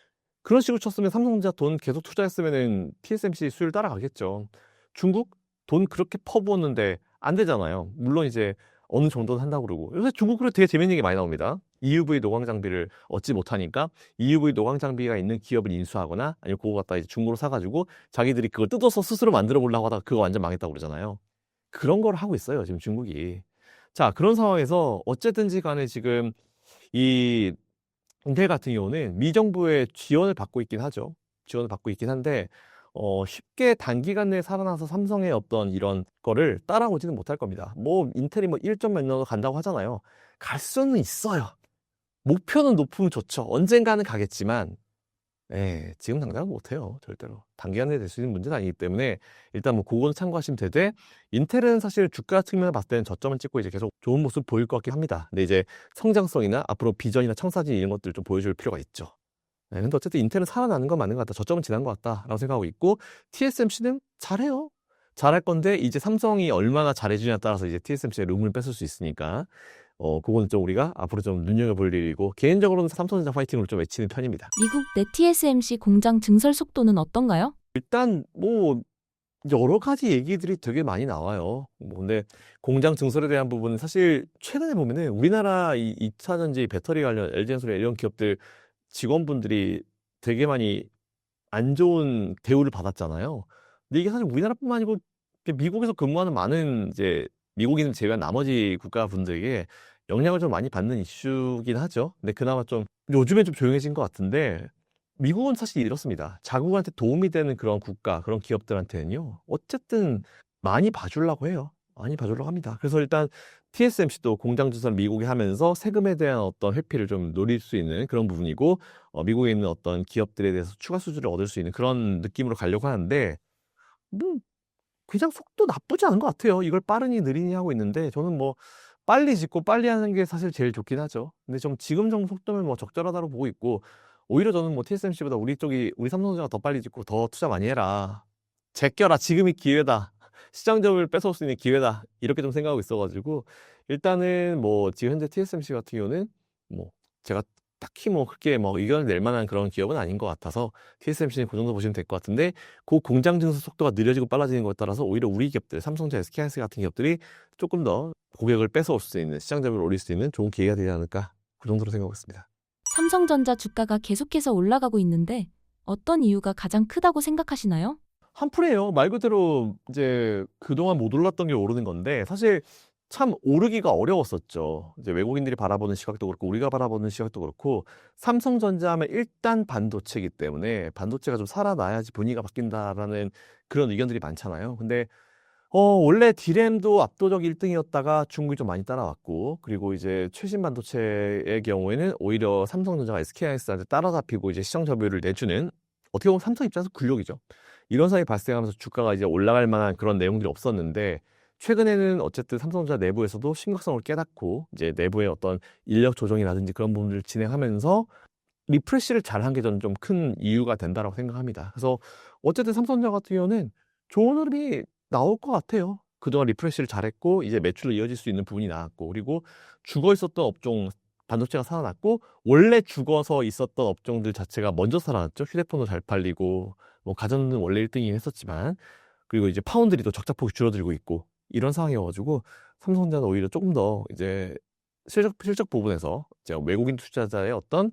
그런 식으로 쳤으면 삼성전자 돈 계속 투자했으면은 TSMC 수율 따라가겠죠. 중국 돈 그렇게 퍼부었는데 안 되잖아요. 물론 이제 어느 정도는 한다고 그러고. 요새 중국으로 되게 재밌는 얘기 많이 나옵니다. EUV 노광 장비를 얻지 못하니까 EUV 노광 장비가 있는 기업을 인수하거나 아니면 그거 갖다 이제 중고로 사가지고 자기들이 그걸 뜯어서 스스로 만들어 보려고 하다가 그거 완전 망했다고 그러잖아요. 그런 걸 하고 있어요, 지금 중국이. 자, 그런 상황에서 어쨌든지 간에 지금 이 인텔 같은 경우는 미 정부의 지원을 받고 있긴 하죠. 지원을 받고 있긴 한데 쉽게 단기간 내에 살아나서 삼성의 어떤 이런 거를 따라오지는 못할 겁니다. 뭐 인텔이 뭐 1점 몇 년도 간다고 하잖아요. 갈 수는 있어요. 목표는 높으면 좋죠. 언젠가는 가겠지만 지금 당장은 못해요. 절대로. 단기간 내에 될 수 있는 문제는 아니기 때문에 일단 뭐 그거는 참고하시면 되되, 인텔은 사실 주가 측면을 봤을 때는 저점을 찍고 이제 계속 좋은 모습 보일 것 같긴 합니다. 근데 이제 성장성이나 앞으로 비전이나 청사진 이런 것들을 좀 보여줄 필요가 있죠. 근데 어쨌든 인텔은 살아나는 건 맞는 것 같다. 저점은 지난 것 같다라고 생각하고 있고, TSMC는 잘해요. 잘할 건데 이제 삼성이 얼마나 잘해주냐에 따라서 이제 TSMC의 룸을 뺏을 수 있으니까 그거는 좀 우리가 앞으로 좀 눈여겨볼 일이고, 개인적으로는 삼성전자 파이팅으로 좀 외치는 편입니다. 미국 내 TSMC 공장 증설 속도는 어떤가요? 일단 뭐 여러 가지 얘기들이 되게 많이 나와요. 뭐 근데 공장 증설에 대한 부분은 사실 최근에 보면은 우리나라 이 2차 전지 배터리 관련 LG엔솔 이런 기업들 직원분들이 되게 많이 안 좋은 대우를 받았잖아요. 근데 이게 사실 우리나라뿐만 아니고 미국에서 근무하는 많은 이제 미국인을 제외한 나머지 국가 분들에게 영향을 좀 많이 받는 이슈긴 하죠. 근데 그나마 좀 요즘에 좀 조용해진 것 같은데, 미국은 사실 이렇습니다. 자국한테 도움이 되는 그런 국가, 그런 기업들한테는요, 어쨌든 많이 봐주려고 해요. 많이 봐주려고 합니다. 그래서 일단 TSMC도 공장 주선을 미국에 하면서 세금에 대한 어떤 회피를 좀 노릴 수 있는 그런 부분이고, 미국에 있는 어떤 기업들에 대해서 추가 수주를 얻을 수 있는 그런 느낌으로 가려고 하는데, 뭐 그냥 속도 나쁘지 않은 것 같아요. 이걸 빠르니 느리니 하고 있는데, 저는 뭐 빨리 짓고 빨리 하는 게 사실 제일 좋긴 하죠. 근데 좀 지금 정도 속도면 뭐 적절하다고 보고 있고, 오히려 저는 뭐 TSMC보다 우리 삼성전자가 더 빨리 짓고 더 투자 많이 해라. 제껴라. 지금이 기회다. 시장점을 뺏어올 수 있는 기회다. 이렇게 좀 생각하고 있어가지고, 일단은 뭐 지금 현재 TSMC 같은 경우는 뭐 제가 딱히 뭐 그렇게 뭐 의견을 낼 만한 그런 기업은 아닌 것 같아서 TSMC는 그 정도 보시면 될 것 같은데, 그 공장 증설 속도가 느려지고 빨라지는 것에 따라서 오히려 우리 기업들, 삼성전자, SK하이닉스 같은 기업들이 조금 더 고객을 뺏어올 수 있는, 시장점을 올릴 수 있는 좋은 기회가 되지 않을까, 그 정도로 생각하고 있습니다. 삼성전자 주가가 계속해서 올라가고 있는데 어떤 이유가 가장 크다고 생각하시나요? 한풀이에요. 말 그대로 이제 그동안 못 올랐던 게 오르는 건데, 사실 참 오르기가 어려웠었죠. 이제 외국인들이 바라보는 시각도 그렇고 우리가 바라보는 시각도 그렇고, 삼성전자 하면 일단 반도체이기 때문에 반도체가 좀 살아나야지 분위기가 바뀐다라는 그런 의견들이 많잖아요. 근데 원래 D램도 압도적 1등이었다가 중국이 좀 많이 따라왔고, 그리고 이제 최신 반도체의 경우에는 오히려 삼성전자가 SK하이닉스한테 따라잡히고 이제 시장 점유율을 내주는, 어떻게 보면 삼성 입장에서 굴욕이죠. 이런 상황이 발생하면서 주가가 이제 올라갈 만한 그런 내용들이 없었는데, 최근에는 어쨌든 삼성전자 내부에서도 심각성을 깨닫고 이제 내부의 어떤 인력 조정이라든지 그런 부분들을 진행하면서 리프레시를 잘한 게 저는 좀 큰 이유가 된다라고 생각합니다. 그래서 어쨌든 삼성전자 같은 경우는 좋은 흐름이 나올 것 같아요. 그동안 리프레시를 잘했고 이제 매출로 이어질 수 있는 부분이 나왔고 그리고 죽어 있었던 업종 반도체가 살아났고 원래 죽어서 있었던 업종들 자체가 먼저 살아났죠. 휴대폰도 잘 팔리고 뭐 가전은 원래 1등이긴 했었지만 그리고 이제 파운드리도 적자폭이 줄어들고 있고 이런 상황이어가지고 삼성전자는 오히려 조금 더 이제 실적 부분에서 이제 외국인 투자자의 어떤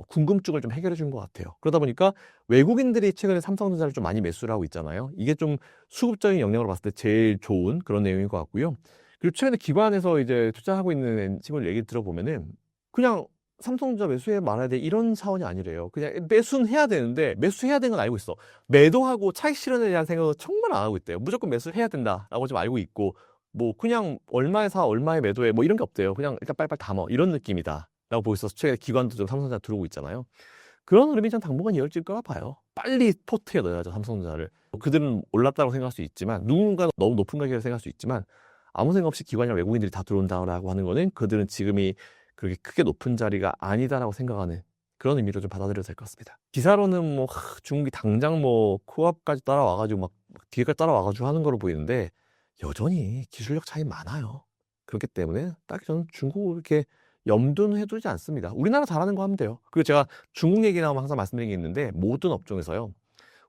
궁금증을 좀 해결해 준 것 같아요. 그러다 보니까 외국인들이 최근에 삼성전자를 좀 많이 매수를 하고 있잖아요. 이게 좀 수급적인 영역으로 봤을 때 제일 좋은 그런 내용인 것 같고요. 그리고 최근에 기관에서 이제 투자하고 있는 친구들 얘기 들어보면은 그냥 삼성전자 매수해 말아야 돼 이런 차원이 아니래요. 그냥 매수는 해야 되는데 매수해야 되는 건 알고 있어. 매도하고 차익 실현에 대한 생각은 정말 안 하고 있대요. 무조건 매수를 해야 된다라고 좀 알고 있고 뭐 그냥 얼마에 사 얼마에 매도해 뭐 이런 게 없대요. 그냥 일단 빨리빨리 담어 이런 느낌이다 라고 보고 있어서 최근에 기관도 좀 삼성전자 들어오고 있잖아요. 그런 흐름이 전 당분간 이어질 거라 봐요. 빨리 포트에 넣어야죠 삼성전자를. 그들은 올랐다고 생각할 수 있지만 누군가는 너무 높은 가격이라고 생각할 수 있지만 아무 생각 없이 기관이나 외국인들이 다 들어온다라고 하는 거는 그들은 지금이 그렇게 크게 높은 자리가 아니다라고 생각하는 그런 의미로 좀 받아들여도 될 것 같습니다. 기사로는 뭐 중국이 당장 뭐 코앞까지 따라와가지고 막 뒤에까지 따라와가지고 하는 거로 보이는데 여전히 기술력 차이 많아요. 그렇기 때문에 딱히 저는 중국을 이렇게 염두는 해두지 않습니다. 우리나라 잘하는 거 하면 돼요. 그리고 제가 중국 얘기 나오면 항상 말씀드리는 게 있는데 모든 업종에서요.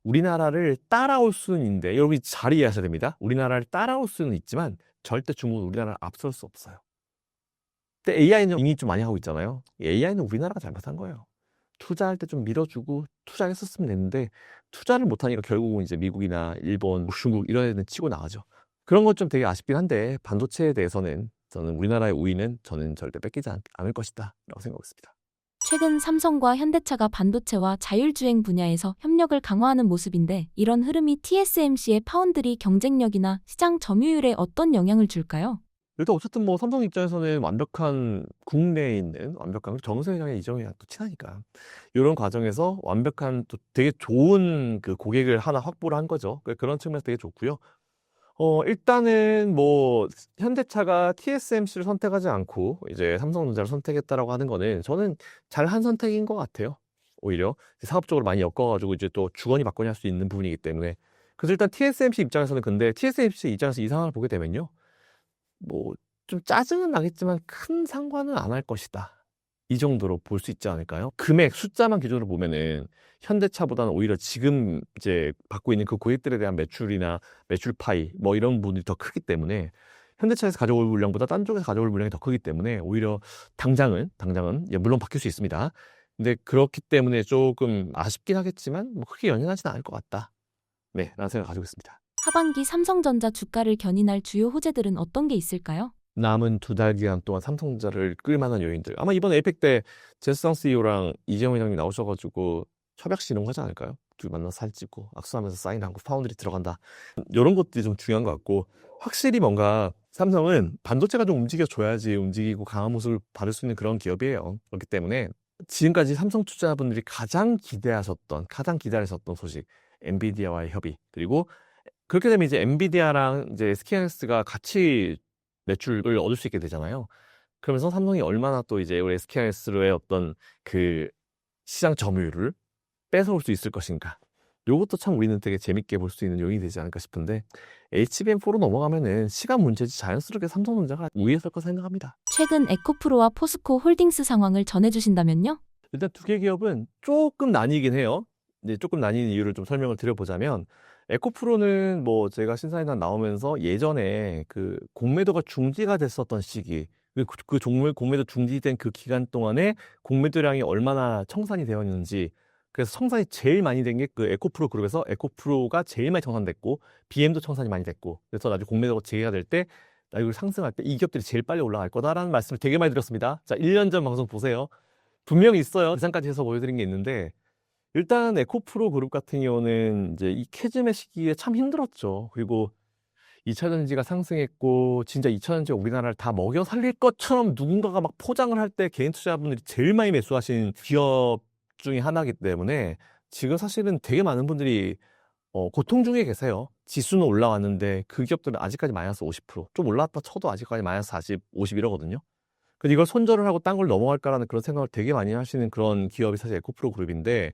우리나라를 따라올 수는 있는데 여러분이 잘 이해하셔야 됩니다. 우리나라를 따라올 수는 있지만 절대 중국은 우리나라를 앞설 수 없어요. 근데 AI는 이미 좀 많이 하고 있잖아요. AI는 우리나라가 잘못한 거예요. 투자할 때 좀 밀어주고 투자했었으면 됐는데 투자를 못하니까 결국은 이제 미국이나 일본, 중국 이런 애들은 치고 나가죠. 그런 건 좀 되게 아쉽긴 한데 반도체에 대해서는 저는 우리나라의 우위는 저는 절대 뺏기지 않을 것이다 라고 생각하고 있습니다. 최근 삼성과 현대차가 반도체와 자율주행 분야에서 협력을 강화하는 모습인데 이런 흐름이 TSMC의 파운드리 경쟁력이나 시장 점유율에 어떤 영향을 줄까요? 일단 어쨌든 뭐 삼성 입장에서는 완벽한 국내에 있는 완벽한 정세장의 이정이랑 또 친하니까 이런 과정에서 완벽한 또 되게 좋은 그 고객을 하나 확보를 한 거죠. 그런 측면에서 되게 좋고요. 일단은 뭐 현대차가 TSMC를 선택하지 않고 이제 삼성전자를 선택했다라고 하는 거는 저는 잘한 선택인 것 같아요. 오히려 사업적으로 많이 엮어가지고 이제 또 주거니 받거니 할 수 있는 부분이기 때문에. 그래서 일단 TSMC 입장에서는 근데 TSMC 입장에서 이 상황을 보게 되면요. 뭐 좀 짜증은 나겠지만 큰 상관은 안 할 것이다. 이 정도로 볼 수 있지 않을까요? 금액 숫자만 기준으로 보면은 현대차보다는 오히려 지금 이제 받고 있는 그 고객들에 대한 매출이나 매출 파이 뭐 이런 부분이 더 크기 때문에 현대차에서 가져올 물량보다 딴 쪽에서 가져올 물량이 더 크기 때문에 오히려 당장은 예, 물론 바뀔 수 있습니다. 근데 그렇기 때문에 조금 아쉽긴 하겠지만 뭐 크게 연연하지는 않을 것 같다. 네, 라는 생각을 가지고 있습니다. 하반기 삼성전자 주가를 견인할 주요 호재들은 어떤 게 있을까요? 남은 2달 기간 동안 삼성전자를 끌만한 요인들. 아마 이번 에이펙 때 제스상 CEO랑 이재용 회장님 나오셔가지고 협약식 이런 거 하지 않을까요? 둘 만나서 사진 찍고 악수하면서 사인하고 파운드리 들어간다. 이런 것들이 좀 중요한 것 같고 확실히 뭔가 삼성은 반도체가 좀 움직여줘야지 움직이고 강한 모습을 받을 수 있는 그런 기업이에요. 그렇기 때문에 지금까지 삼성 투자분들이 가장 기대하셨던 소식 엔비디아와의 협의 그리고 그렇게 되면 이제 엔비디아랑 이제 SK하이닉스가 같이 매출을 얻을 수 있게 되잖아요. 그러면서 삼성이 얼마나 또 이제 우리 SK하이닉스의 어떤 그 시장 점유율을 뺏어올 수 있을 것인가. 요것도 참 우리는 되게 재밌게 볼 수 있는 요인이 되지 않을까 싶은데 HBM4로 넘어가면은 시간 문제지 자연스럽게 삼성전자가 우위에 설 거 생각합니다. 최근 에코프로와 포스코 홀딩스 상황을 전해주신다면요? 일단 두 개 기업은 조금 나뉘긴 해요. 이제 조금 나뉘는 이유를 좀 설명을 드려보자면 에코프로는 뭐 제가 신사임당 나오면서 예전에 그 공매도가 중지가 됐었던 시기 그 공매도 중지된 그 기간 동안에 공매도량이 얼마나 청산이 되었는지 그래서 청산이 제일 많이 된 게 그 에코프로 그룹에서 에코프로가 제일 많이 청산됐고 BM도 청산이 많이 됐고 그래서 나중에 공매도가 재개가 될 때 나중에 상승할 때 이 기업들이 제일 빨리 올라갈 거다라는 말씀을 되게 많이 드렸습니다. 자, 1년 전 방송 보세요. 분명히 있어요. 계산까지 해서 보여드린 게 있는데 일단 에코프로 그룹 같은 경우는 이제 이 캐즘의 시기에 참 힘들었죠. 그리고 2차 전지가 상승했고 진짜 2차 전지가 우리나라를 다 먹여 살릴 것처럼 누군가가 막 포장을 할 때 개인 투자분들이 제일 많이 매수하신 기업 중에 하나이기 때문에 지금 사실은 되게 많은 분들이 고통 중에 계세요. 지수는 올라왔는데 그 기업들은 아직까지 마이너스 50%, 좀 올랐다 쳐도 아직까지 마이너스 40, 50 이러거든요. 근데 이걸 손절을 하고 딴 걸 넘어갈까라는 그런 생각을 되게 많이 하시는 그런 기업이 사실 에코프로 그룹인데,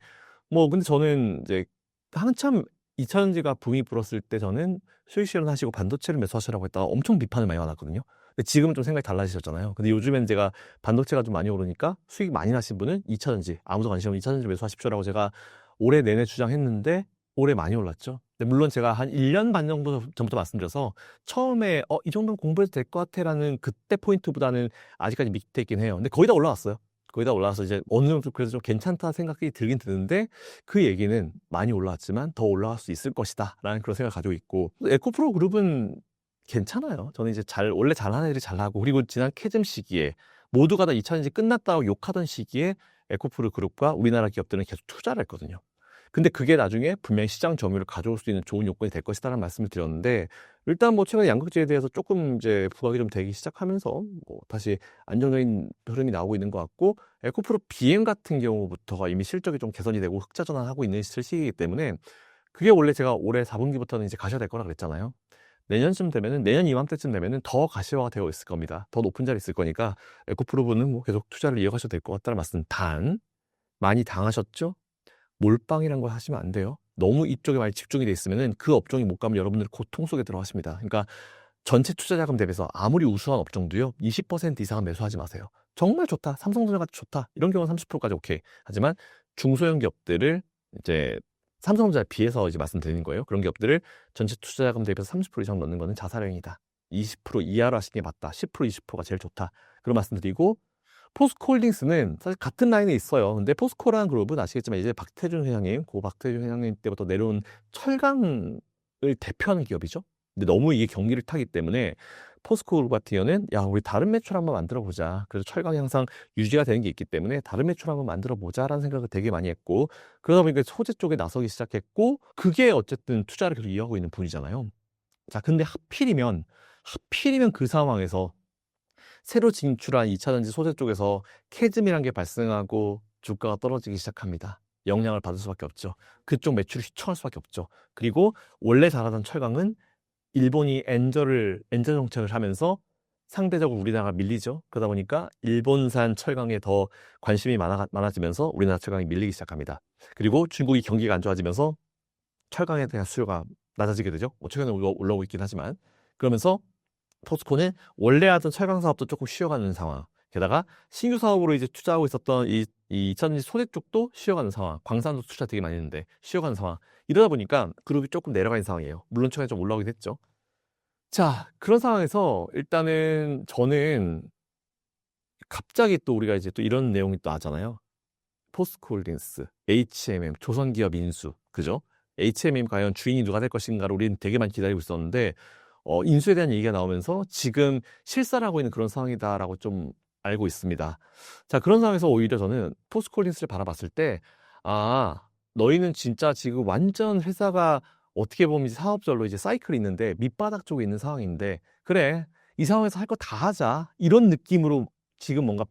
뭐 근데 저는 이제 한참 2차전지가 붐이 불었을 때 저는 수익 실현하시고 반도체를 매수하시라고 했다가 엄청 비판을 많이 받았거든요. 근데 지금은 좀 생각이 달라지셨잖아요. 근데 요즘엔 제가 반도체가 좀 많이 오르니까 수익 많이 나신 분은 2차전지, 아무도 관심 없는 2차전지 매수하십시오라고 제가 올해 내내 주장했는데 올해 많이 올랐죠. 근데 물론 제가 한 1년 반 정도 전부터 말씀드려서 처음에 이 정도면 공부해도 될 것 같아라는 그때 포인트보다는 아직까지 밑에 있긴 해요. 근데 거의 다 올라왔어요. 거의 다 올라와서 이제 어느 정도 그래서 좀 괜찮다 생각이 들긴 드는데, 그 얘기는 많이 올라왔지만 더 올라갈 수 있을 것이다 라는 그런 생각을 가지고 있고, 에코프로 그룹은 괜찮아요. 저는 이제 원래 잘하는 애들이 잘하고, 그리고 지난 캐즘 시기에 모두가 다 2차전지 끝났다고 욕하던 시기에 에코프로 그룹과 우리나라 기업들은 계속 투자를 했거든요. 근데 그게 나중에 분명히 시장 점유율을 가져올 수 있는 좋은 요건이 될 것이다라는 말씀을 드렸는데, 일단 뭐 최근에 양극재에 대해서 조금 이제 부각이 좀 되기 시작하면서 뭐 다시 안정적인 흐름이 나오고 있는 것 같고, 에코프로 BM 같은 경우부터가 이미 실적이 좀 개선이 되고 흑자 전환하고 있는 시기이기 때문에, 그게 원래 제가 올해 4분기부터는 이제 가셔야 될 거라 그랬잖아요. 내년쯤 되면은, 내년 이맘때쯤 되면은 더 가시화가 되어 있을 겁니다. 더 높은 자리 있을 거니까 에코프로는 뭐 계속 투자를 이어가셔도 될 것 같다는 말씀. 단 많이 당하셨죠? 몰빵이란 걸 하시면 안 돼요. 너무 이쪽에 많이 집중이 돼 있으면은 그 업종이 못 가면 여러분들 고통 속에 들어가십니다. 그러니까 전체 투자 자금 대비해서 아무리 우수한 업종도요, 20% 이상은 매수하지 마세요. 정말 좋다, 삼성전자 같이 좋다, 이런 경우는 30%까지 오케이. 하지만 중소형 기업들을 이제 삼성전자에 비해서 이제 말씀드리는 거예요. 그런 기업들을 전체 투자 자금 대비해서 30% 이상 넣는 거는 자살행위다. 20% 이하로 하시는 게 맞다. 10%, 20%가 제일 좋다. 그런 말씀드리고, 포스코홀딩스는 사실 같은 라인에 있어요. 근데 포스코라는 그룹은 아시겠지만 이제 박태준 회장님, 고 박태준 회장님 때부터 내려온 철강을 대표하는 기업이죠. 근데 너무 이게 경기를 타기 때문에 포스코 그룹 같은 경우는 야, 우리 다른 매출 한번 만들어 보자. 그래서 철강이 항상 유지가 되는 게 있기 때문에 다른 매출 한번 만들어 보자라는 생각을 되게 많이 했고, 그러다 보니까 소재 쪽에 나서기 시작했고, 그게 어쨌든 투자를 계속 이어가고 있는 분이잖아요. 자, 근데 하필이면 그 상황에서 새로 진출한 2차전지 소재 쪽에서 캐즘이란 게 발생하고 주가가 떨어지기 시작합니다. 영향을 받을 수밖에 없죠. 그쪽 매출을 휘청할 수밖에 없죠. 그리고 원래 잘하던 철강은 일본이 엔저 정책을 하면서 상대적으로 우리나라가 밀리죠. 그러다 보니까 일본산 철강에 더 관심이 많아지면서 우리나라 철강이 밀리기 시작합니다. 그리고 중국이 경기가 안 좋아지면서 철강에 대한 수요가 낮아지게 되죠. 뭐 최근에 올라오고 있긴 하지만, 그러면서 포스코는 원래 하던 철강 사업도 조금 쉬어가는 상황. 게다가 신규 사업으로 이제 투자하고 있었던 이 2차전지 소재 쪽도 쉬어가는 상황. 광산도 투자 되게 많이 했는데 쉬어가는 상황. 이러다 보니까 그룹이 조금 내려가 있는 상황이에요. 물론 최근에 좀 올라오긴 했죠. 자, 그런 상황에서 일단은 저는 갑자기 또 우리가 이제 또 이런 내용이 또 나잖아요. 포스코홀딩스, HMM, 조선기업 인수, 그죠? HMM 과연 주인이 누가 될 것인가를 우리는 되게 많이 기다리고 있었는데, 인수에 대한 얘기가 나오면서 지금 실사를 하고 있는 그런 상황이다라고 좀 알고 있습니다. 자, 그런 상황에서 오히려 저는 포스코홀딩스를 바라봤을 때, 너희는 진짜 지금 완전 회사가 어떻게 보면 이제 사업별로 이제 사이클이 있는데 밑바닥 쪽에 있는 상황인데, 그래, 이 상황에서 할 거 다 하자, 이런 느낌으로 지금 뭔가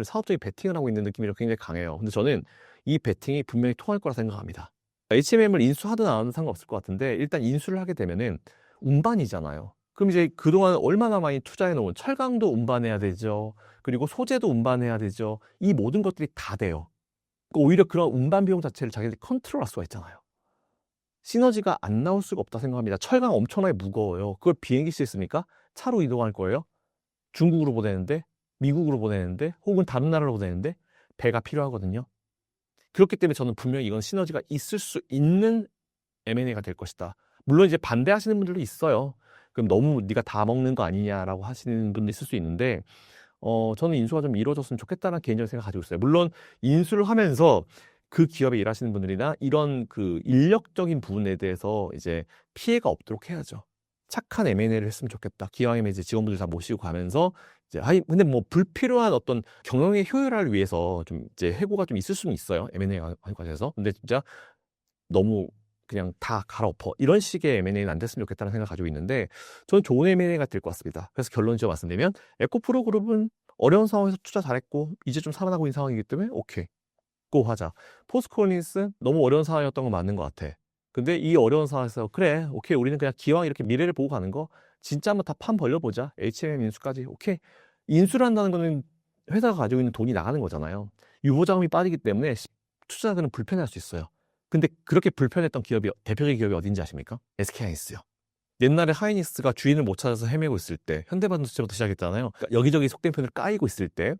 사업적인 베팅을 하고 있는 느낌이 굉장히 강해요. 근데 저는 이 베팅이 분명히 통할 거라 생각합니다. HMM을 인수하든 안 하든 상관없을 것 같은데, 일단 인수를 하게 되면은 운반이잖아요. 그럼 이제 그동안 얼마나 많이 투자해 놓은 철강도 운반해야 되죠. 그리고 소재도 운반해야 되죠. 이 모든 것들이 다 돼요. 그러니까 오히려 그런 운반 비용 자체를 자기들이 컨트롤할 수가 있잖아요. 시너지가 안 나올 수가 없다 생각합니다. 철강 엄청나게 무거워요. 그걸 비행기 쓰겠습니까? 차로 이동할 거예요? 중국으로 보내는데, 미국으로 보내는데, 혹은 다른 나라로 보내는데 배가 필요하거든요. 그렇기 때문에 저는 분명히 이건 시너지가 있을 수 있는 M&A가 될 것이다. 물론 이제 반대하시는 분들도 있어요. 그럼 너무 네가 다 먹는 거 아니냐라고 하시는 분도 있을 수 있는데, 저는 인수가 좀 이루어졌으면 좋겠다는 개인적인 생각 가지고 있어요. 물론 인수를 하면서 그 기업에 일하시는 분들이나 이런 그 인력적인 부분에 대해서 이제 피해가 없도록 해야죠. 착한 M&A를 했으면 좋겠다. 기왕이면 이제 직원분들 다 모시고 가면서 이제 근데 뭐 불필요한 어떤 경영의 효율화를 위해서 좀 이제 해고가 좀 있을 수는 있어요. M&A 과정에서. 근데 진짜 너무 그냥 다 갈아엎어, 이런 식의 M&A는 안 됐으면 좋겠다는 생각을 가지고 있는데, 저는 좋은 M&A가 될 것 같습니다. 그래서 결론적으로 말씀드리면 에코프로 그룹은 어려운 상황에서 투자 잘했고 이제 좀 살아나고 있는 상황이기 때문에 오케이, 고 하자. 포스코홀딩스 너무 어려운 상황이었던 건 맞는 것 같아. 근데 이 어려운 상황에서 그래, 오케이, 우리는 그냥 기왕 이렇게 미래를 보고 가는 거 진짜 한번 다 판 벌려보자. HMM 인수까지. 오케이. 인수를 한다는 거는 회사가 가지고 있는 돈이 나가는 거잖아요. 유보자금이 빠지기 때문에 투자자들은 불편할 수 있어요. 근데 그렇게 불편했던 기업이, 대표적인 기업이 어딘지 아십니까? SK하이닉스요. 옛날에 하이닉스가 주인을 못 찾아서 헤매고 있을 때, 현대반도체부터 시작했잖아요. 그러니까 여기저기 속된편을 까이고 있을 때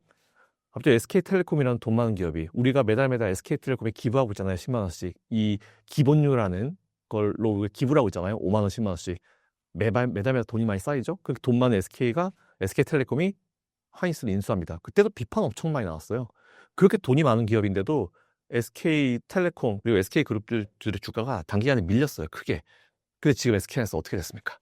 갑자기 SK텔레콤이라는 돈 많은 기업이, 우리가 매달 SK텔레콤에 기부하고 있잖아요. 10만 원씩. 이 기본료라는 걸로 우리가 기부를 하고 있잖아요. 5만 원, 10만 원씩. 매달 돈이 많이 쌓이죠. 그 돈 많은 SK텔레콤이 하이닉스를 인수합니다. 그때도 비판 엄청 많이 나왔어요. 그렇게 돈이 많은 기업인데도 SK텔레콤 그리고 SK그룹들의 주가가 단기간에 밀렸어요. 크게. 근데 지금 SK하이닉스 어떻게 됐습니까?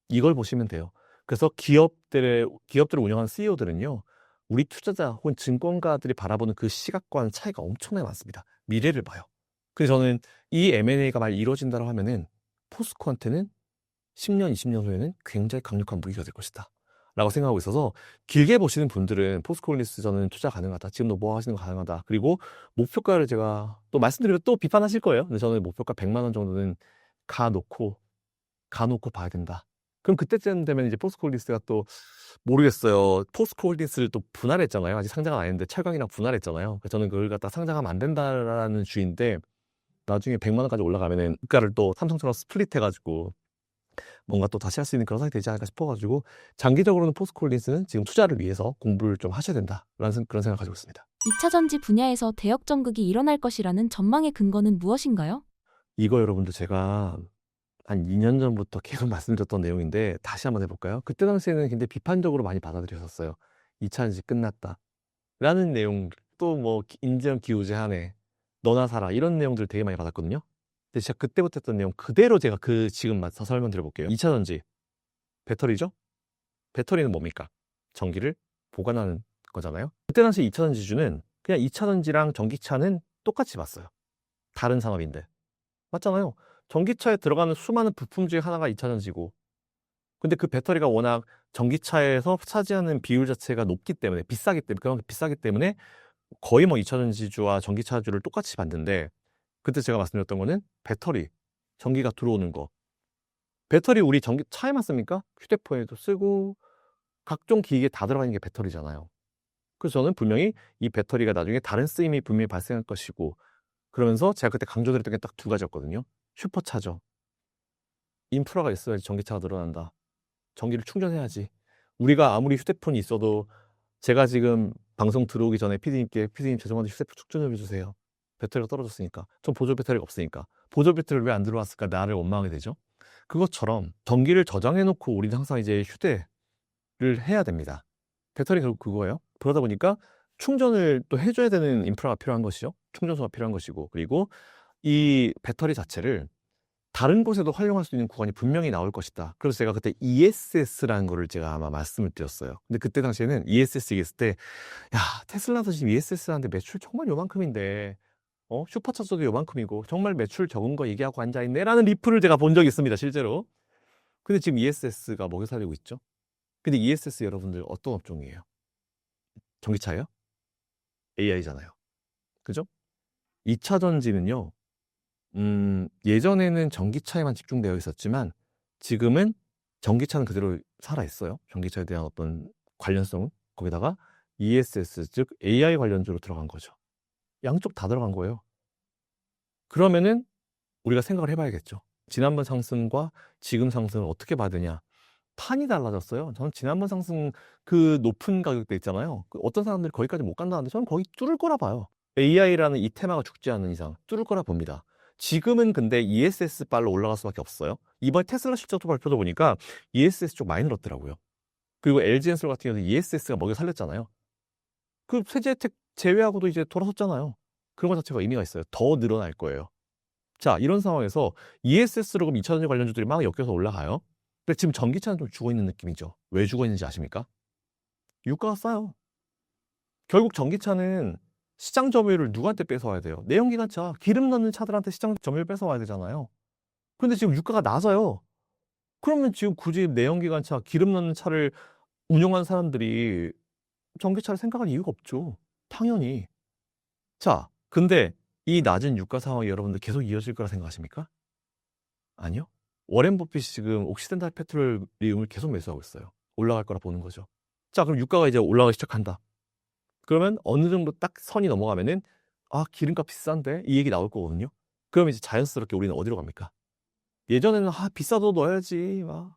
이걸 보시면 돼요. 그래서 기업들을 운영하는 CEO들은요, 우리 투자자 혹은 증권가들이 바라보는 그 시각과는 차이가 엄청나게 많습니다. 미래를 봐요. 그래서 저는 이 M&A가 말 이루어진다고 하면은 포스코한테는 10년, 20년 후에는 굉장히 강력한 무기가 될 것이다 라고 생각하고 있어서, 길게 보시는 분들은 포스코홀딩스 저는 투자 가능하다, 지금도 뭐 하시는 거 가능하다, 그리고 목표가를 제가 또 말씀드리면 또 비판하실 거예요. 근데 저는 목표가 100만 원 정도는 가놓고 봐야 된다. 그럼 그때쯤 되면 이제 포스코홀딩스가 또 모르겠어요. 포스코홀딩스를 또 분할했잖아요. 아직 상장은 안 했는데 철강이랑 분할했잖아요. 그래서 저는 그걸 갖다 상장하면 안 된다라는 주의인데, 나중에 100만 원까지 올라가면은 주가를 또 삼성처럼 스플릿 해가지고 뭔가 또 다시 할 수 있는 그런 상황이 되지 않을까 싶어가지고, 장기적으로는 포스코홀딩스는 지금 투자를 위해서 공부를 좀 하셔야 된다라는 그런 생각을 가지고 있습니다. 2차 전지 분야에서 대역 전극이 일어날 것이라는 전망의 근거는 무엇인가요? 이거 여러분들 제가 한 2년 전부터 계속 말씀드렸던 내용인데 다시 한번 해볼까요? 그때 당시에는 굉장히 비판적으로 많이 받아들였었어요. 2차 전지 끝났다 라는 내용, 또 뭐 인재형 기후 제한에 너나 살아, 이런 내용들을 되게 많이 받았거든요. 근데 제가 그때부터 했던 내용 그대로 제가 지금 맞춰서 설명드려볼게요. 2차 전지, 배터리죠? 배터리는 뭡니까? 전기를 보관하는 거잖아요. 그때 당시 2차 전지주는 그냥 2차 전지랑 전기차는 똑같이 봤어요. 다른 산업인데. 맞잖아요. 전기차에 들어가는 수많은 부품 중에 하나가 2차 전지고, 근데 그 배터리가 워낙 전기차에서 차지하는 비율 자체가 높기 때문에, 그만큼 비싸기 때문에 거의 뭐 2차 전지주와 전기차주를 똑같이 봤는데, 그때 제가 말씀드렸던 거는 배터리, 전기가 들어오는 거. 배터리 우리 전기차에만 씁니까? 휴대폰에도 쓰고 각종 기기에 다 들어가 있는 게 배터리잖아요. 그래서 저는 분명히 이 배터리가 나중에 다른 쓰임이 분명히 발생할 것이고, 그러면서 제가 그때 강조드렸던 게 딱 두 가지였거든요. 슈퍼차저. 인프라가 있어야지 전기차가 늘어난다. 전기를 충전해야지. 우리가 아무리 휴대폰이 있어도, 제가 지금 방송 들어오기 전에 피디님 죄송한데 휴대폰 충전 좀 해주세요. 배터리가 떨어졌으니까. 전 보조 배터리가 없으니까. 보조 배터리를 왜 안 들어왔을까? 나를 원망하게 되죠. 그것처럼 전기를 저장해놓고 우리는 항상 이제 휴대를 해야 됩니다. 배터리 결국 그거예요. 그러다 보니까 충전을 또 해줘야 되는 인프라가 필요한 것이죠. 충전소가 필요한 것이고, 그리고 이 배터리 자체를 다른 곳에도 활용할 수 있는 구간이 분명히 나올 것이다. 그래서 제가 그때 ESS라는 거를 제가 아마 말씀을 드렸어요. 근데 그때 당시에는 ESS 얘기했을 때, 야, 테슬라도 지금 ESS 하는데 매출 정말 요만큼인데, 슈퍼차저도 요만큼이고 정말 매출 적은 거 얘기하고 앉아있네 라는 리플을 제가 본 적이 있습니다, 실제로. 근데 지금 ESS가 먹여 살리고 있죠. 근데 ESS 여러분들 어떤 업종이에요? 전기차예요? AI잖아요. 그죠? 2차 전지는요, 예전에는 전기차에만 집중되어 있었지만 지금은 전기차는 그대로 살아있어요. 전기차에 대한 어떤 관련성은. 거기다가 ESS, 즉 AI 관련주로 들어간 거죠. 양쪽 다 들어간 거예요. 그러면은 우리가 생각을 해봐야겠죠. 지난번 상승과 지금 상승을 어떻게 봐야 되냐. 판이 달라졌어요. 저는 지난번 상승 그 높은 가격대 있잖아요. 어떤 사람들이 거기까지 못 간다는데 저는 거기 뚫을 거라 봐요. AI라는 이 테마가 죽지 않는 이상 뚫을 거라 봅니다. 지금은 근데 ESS 발로 올라갈 수밖에 없어요. 이번 테슬라 실적도 발표도 보니까 ESS 쪽 많이 늘었더라고요. 그리고 LG엔솔 같은 경우는 ESS가 먹여 살렸잖아요. 그 세제 혜택 제외하고도 이제 돌아섰잖아요. 그런 것 자체가 의미가 있어요. 더 늘어날 거예요. 자, 이런 상황에서 ESS로 그럼 2차전지 관련주들이 막 엮여서 올라가요. 근데 지금 전기차는 좀 죽어있는 느낌이죠. 왜 죽어있는지 아십니까? 유가가 싸요. 결국 전기차는 시장 점유율을 누구한테 뺏어와야 돼요? 내연기관차, 기름 넣는 차들한테 시장 점유율 뺏어와야 되잖아요. 근데 지금 유가가 낮아요. 그러면 지금 굳이 내연기관차, 기름 넣는 차를 운영하는 사람들이 전기차를 생각할 이유가 없죠. 당연히. 자, 근데 이 낮은 유가 상황이 여러분들 계속 이어질 거라 생각하십니까? 아니요. 워렌 버핏이 지금 옥시덴탈 페트롤리움을 계속 매수하고 있어요. 올라갈 거라 보는 거죠. 자, 그럼 유가가 이제 올라가기 시작한다. 그러면 어느 정도 딱 선이 넘어가면은 아, 기름값 비싼데 이 얘기 나올 거거든요. 그럼 이제 자연스럽게 우리는 어디로 갑니까? 예전에는 아, 비싸도 넣어야지 막.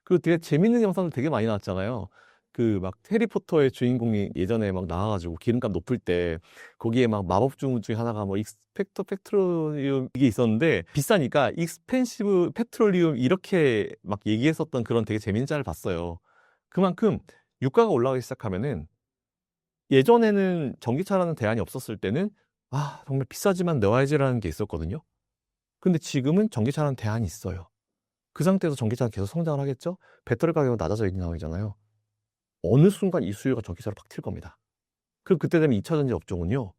그리고 되게 재밌는 영상들 되게 많이 나왔잖아요. 그 막 해리포터의 주인공이 예전에 막 나와가지고 기름값 높을 때 거기에 막 마법 주문 중에 하나가 뭐 익스펙터 페트롤리움 이게 있었는데 비싸니까 익스펜시브 페트롤리움 이렇게 막 얘기했었던 그런 되게 재밌는 짤을 봤어요. 그만큼 유가가 올라가기 시작하면은 예전에는 전기차라는 대안이 없었을 때는 아, 정말 비싸지만 넣어야지라는 게 있었거든요. 근데 지금은 전기차라는 대안이 있어요. 그 상태에서 전기차는 계속 성장을 하겠죠? 배터리 가격은 낮아져 있는 상황이잖아요. 어느 순간 이 수요가 전기차로 팍 튈 겁니다. 그럼 그때 되면 2차 전지 업종은요,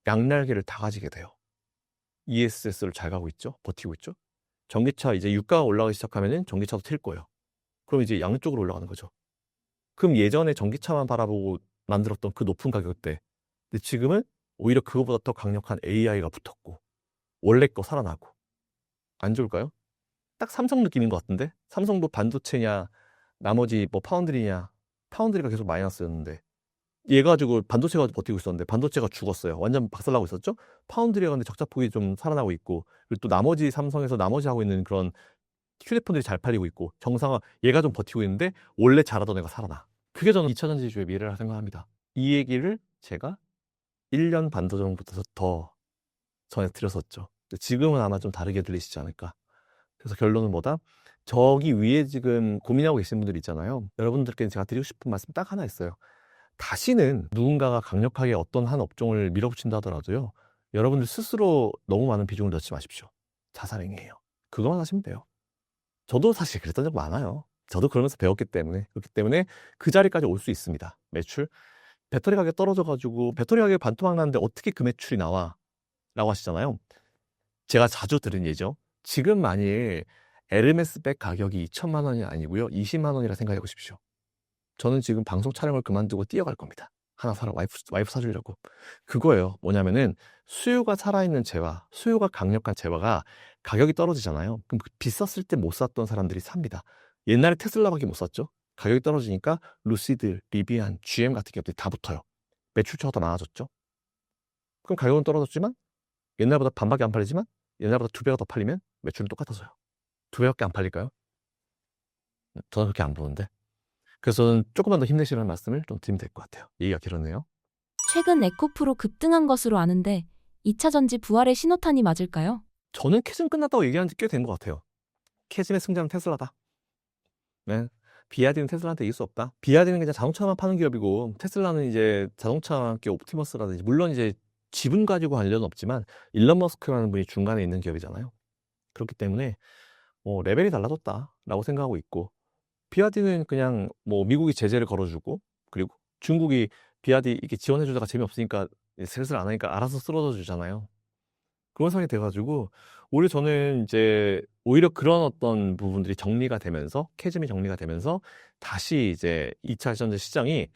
양날개를 다 가지게 돼요. ESS를 잘 가고 있죠? 버티고 있죠? 전기차 이제 유가가 올라가기 시작하면은 전기차도 튈 거예요. 그럼 이제 양쪽으로 올라가는 거죠. 그럼 예전에 전기차만 바라보고 만들었던 그 높은 가격대, 근데 지금은 오히려 그거보다 더 강력한 AI가 붙었고, 원래 거 살아나고, 안 좋을까요? 딱 삼성 느낌인 것 같은데? 삼성도 반도체냐, 나머지 뭐 파운드리냐, 파운드리가 계속 마이너스였는데, 얘 가지고 반도체가 버티고 있었는데, 반도체가 죽었어요. 완전 박살나고 있었죠? 파운드리가 근데 적자폭이 좀 살아나고 있고, 그리고 또 나머지 삼성에서 나머지 하고 있는 그런 휴대폰들이 잘 팔리고 있고, 정상화, 얘가 좀 버티고 있는데, 원래 잘하던 애가 살아나. 그게 저는 2차 전지주의 미래라 생각합니다. 이 얘기를 제가 1년 반 전부터 더 전에 드렸었죠. 지금은 아마 좀 다르게 들리시지 않을까. 그래서 결론은 뭐다? 저기 위에 지금 고민하고 계신 분들 있잖아요. 여러분들께 제가 드리고 싶은 말씀 딱 하나 있어요. 다시는 누군가가 강력하게 어떤 한 업종을 밀어붙인다 하더라도요. 여러분들 스스로 너무 많은 비중을 넣지 마십시오. 자살행위예요. 그것만 하시면 돼요. 저도 사실 그랬던 적 많아요. 저도 그러면서 배웠기 때문에. 그렇기 때문에 그 자리까지 올 수 있습니다. 매출. 배터리 가격 떨어져가지고 배터리 가격이 반토막 났는데 어떻게 그 매출이 나와? 라고 하시잖아요. 제가 자주 들은 예죠. 지금 만일 에르메스 백 가격이 2천만 원이 아니고요. 20만 원이라 생각해 보십시오. 저는 지금 방송 촬영을 그만두고 뛰어갈 겁니다. 하나 사러 와이프 사주려고. 그거예요. 뭐냐면은 수요가 살아있는 재화, 수요가 강력한 재화가 가격이 떨어지잖아요. 그럼 비쌌을 때 못 샀던 사람들이 삽니다. 옛날에 테슬라밖에 못 샀죠. 가격이 떨어지니까 루시드, 리비안, GM 같은 기업들이 다 붙어요. 매출처가 더 많아졌죠. 그럼 가격은 떨어졌지만 옛날보다 반밖에 안 팔리지만 옛날보다 2배가 더 팔리면 매출은 똑같아져요. 2배밖에 안 팔릴까요? 저는 그렇게 안 보는데. 그래서 저는 조금만 더 힘내시라는 말씀을 좀 드리면 될 것 같아요. 얘기가 길었네요. 최근 에코프로 급등한 것으로 아는데 2차 전지 부활의 신호탄이 맞을까요? 저는 캐즘 끝났다고 얘기한 지 꽤 된 것 같아요. 캐즘의 승자는 테슬라다. 네. 비아디는 테슬라한테 이길 수 없다. 비아디는 그냥 자동차만 파는 기업이고 테슬라는 이제 자동차와 함께 옵티머스라든지 물론 이제 지분 가지고 관련은 없지만 일론 머스크라는 분이 중간에 있는 기업이잖아요. 그렇기 때문에 레벨이 달라졌다라고 생각하고 있고 비아디는 그냥 뭐 미국이 제재를 걸어주고 그리고 중국이 비아디 이렇게 지원해주다가 재미없으니까 슬슬 안 하니까 알아서 쓰러져 주잖아요. 그런 상황이 돼가지고 오히려 저는 이제 오히려 그런 어떤 부분들이 정리가 되면서 캐즘이 정리가 되면서 다시 이제 2차 전지 시장이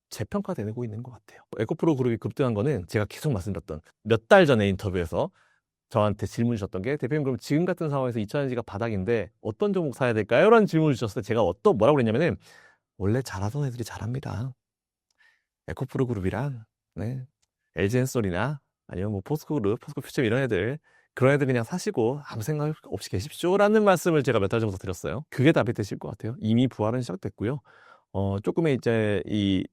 재평가되고 있는 것 같아요. 에코프로 그룹이 급등한 거는 제가 계속 말씀드렸던 몇 달 전에 인터뷰에서 저한테 질문 주셨던 게 대표님 그럼 지금 같은 상황에서 2차 전지가 바닥인데 어떤 종목 사야 될까요? 라는 질문을 주셨을 때 제가 뭐라고 그랬냐면은 원래 잘하던 애들이 잘합니다. 에코프로 그룹이랑 네, LG엔솔이나 아니면 뭐 포스코그룹, 포스코퓨처 이런 애들 그런 애들 그냥 사시고 아무 생각 없이 계십시오라는 말씀을 제가 몇 달 전부터 드렸어요. 그게 답이 되실 것 같아요. 이미 부활은 시작됐고요. 조금의 이제 이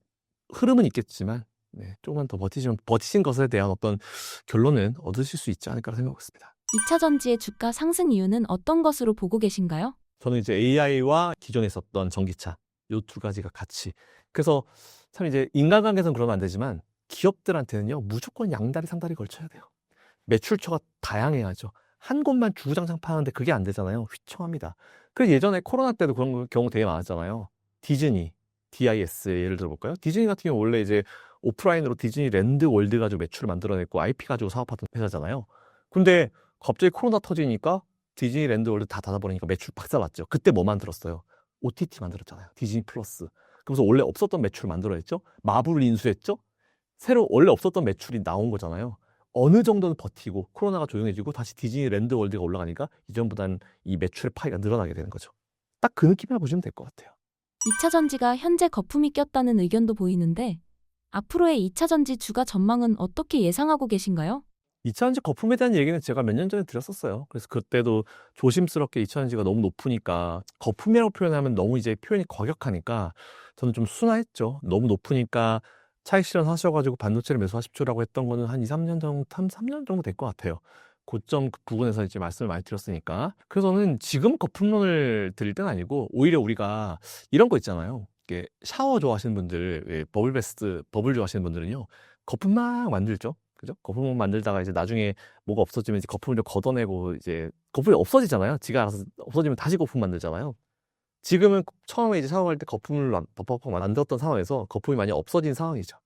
흐름은 있겠지만 네, 조금만 더 버티신 것에 대한 어떤 결론은 얻으실 수 있지 않을까 생각하고 있습니다. 2차 전지의 주가 상승 이유는 어떤 것으로 보고 계신가요? 저는 이제 AI와 기존에 있었던 전기차 요 두 가지가 같이 그래서 참 이제 인간관계에서는 그러면 안 되지만 기업들한테는요 무조건 양다리 상다리 걸쳐야 돼요. 매출처가 다양해야죠. 한 곳만 주구장창 파는데 그게 안 되잖아요. 휘청합니다. 그래서 예전에 코로나 때도 그런 경우 되게 많았잖아요. 디즈니, DIS 예를 들어볼까요? 디즈니 같은 경우 원래 이제 오프라인으로 디즈니 랜드 월드 가지고 매출을 만들어냈고 IP 가지고 사업하던 회사잖아요. 근데 갑자기 코로나 터지니까 디즈니 랜드 월드 다 닫아버리니까 매출 박살났죠. 그때 뭐 만들었어요? OTT 만들었잖아요. 디즈니 플러스. 그래서 원래 없었던 매출을 만들어냈죠. 마블을 인수했죠. 새로 원래 없었던 매출이 나온 거잖아요. 어느 정도는 버티고 코로나가 조용해지고 다시 디즈니랜드 월드가 올라가니까 이전보다는 이 매출의 파이가 늘어나게 되는 거죠. 딱 그 느낌이라 보시면 될 것 같아요. 2차 전지가 현재 거품이 꼈다는 의견도 보이는데 앞으로의 2차 전지 주가 전망은 어떻게 예상하고 계신가요? 2차전지 거품에 대한 얘기는 제가 몇 년 전에 드렸었어요. 그래서 그때도 조심스럽게 2차전지가 너무 높으니까 거품이라고 표현하면 너무 이제 표현이 과격하니까 저는 좀 순화했죠. 너무 높으니까 차익 실현하셔가지고 반도체를 매수하십시오라고 했던 거는 한 2, 3년 정도, 3년 정도 될 것 같아요. 고점 그 부분에서 이제 말씀을 많이 드렸으니까. 그래서 저는 지금 거품론을 드릴 때는 아니고 오히려 우리가 이런 거 있잖아요. 이게 샤워 좋아하시는 분들, 버블베스트, 버블 좋아하시는 분들은요. 거품 막 만들죠. 그죠? 거품을 만들다가 이제 나중에 뭐가 없어지면 이제 거품을 좀 걷어내고 이제 거품이 없어지잖아요. 지가 알아서 없어지면 다시 거품 만들잖아요. 지금은 처음에 이제 샤워할 때 거품을 벅벅벅 만들었던 상황에서 거품이 많이 없어진 상황이죠.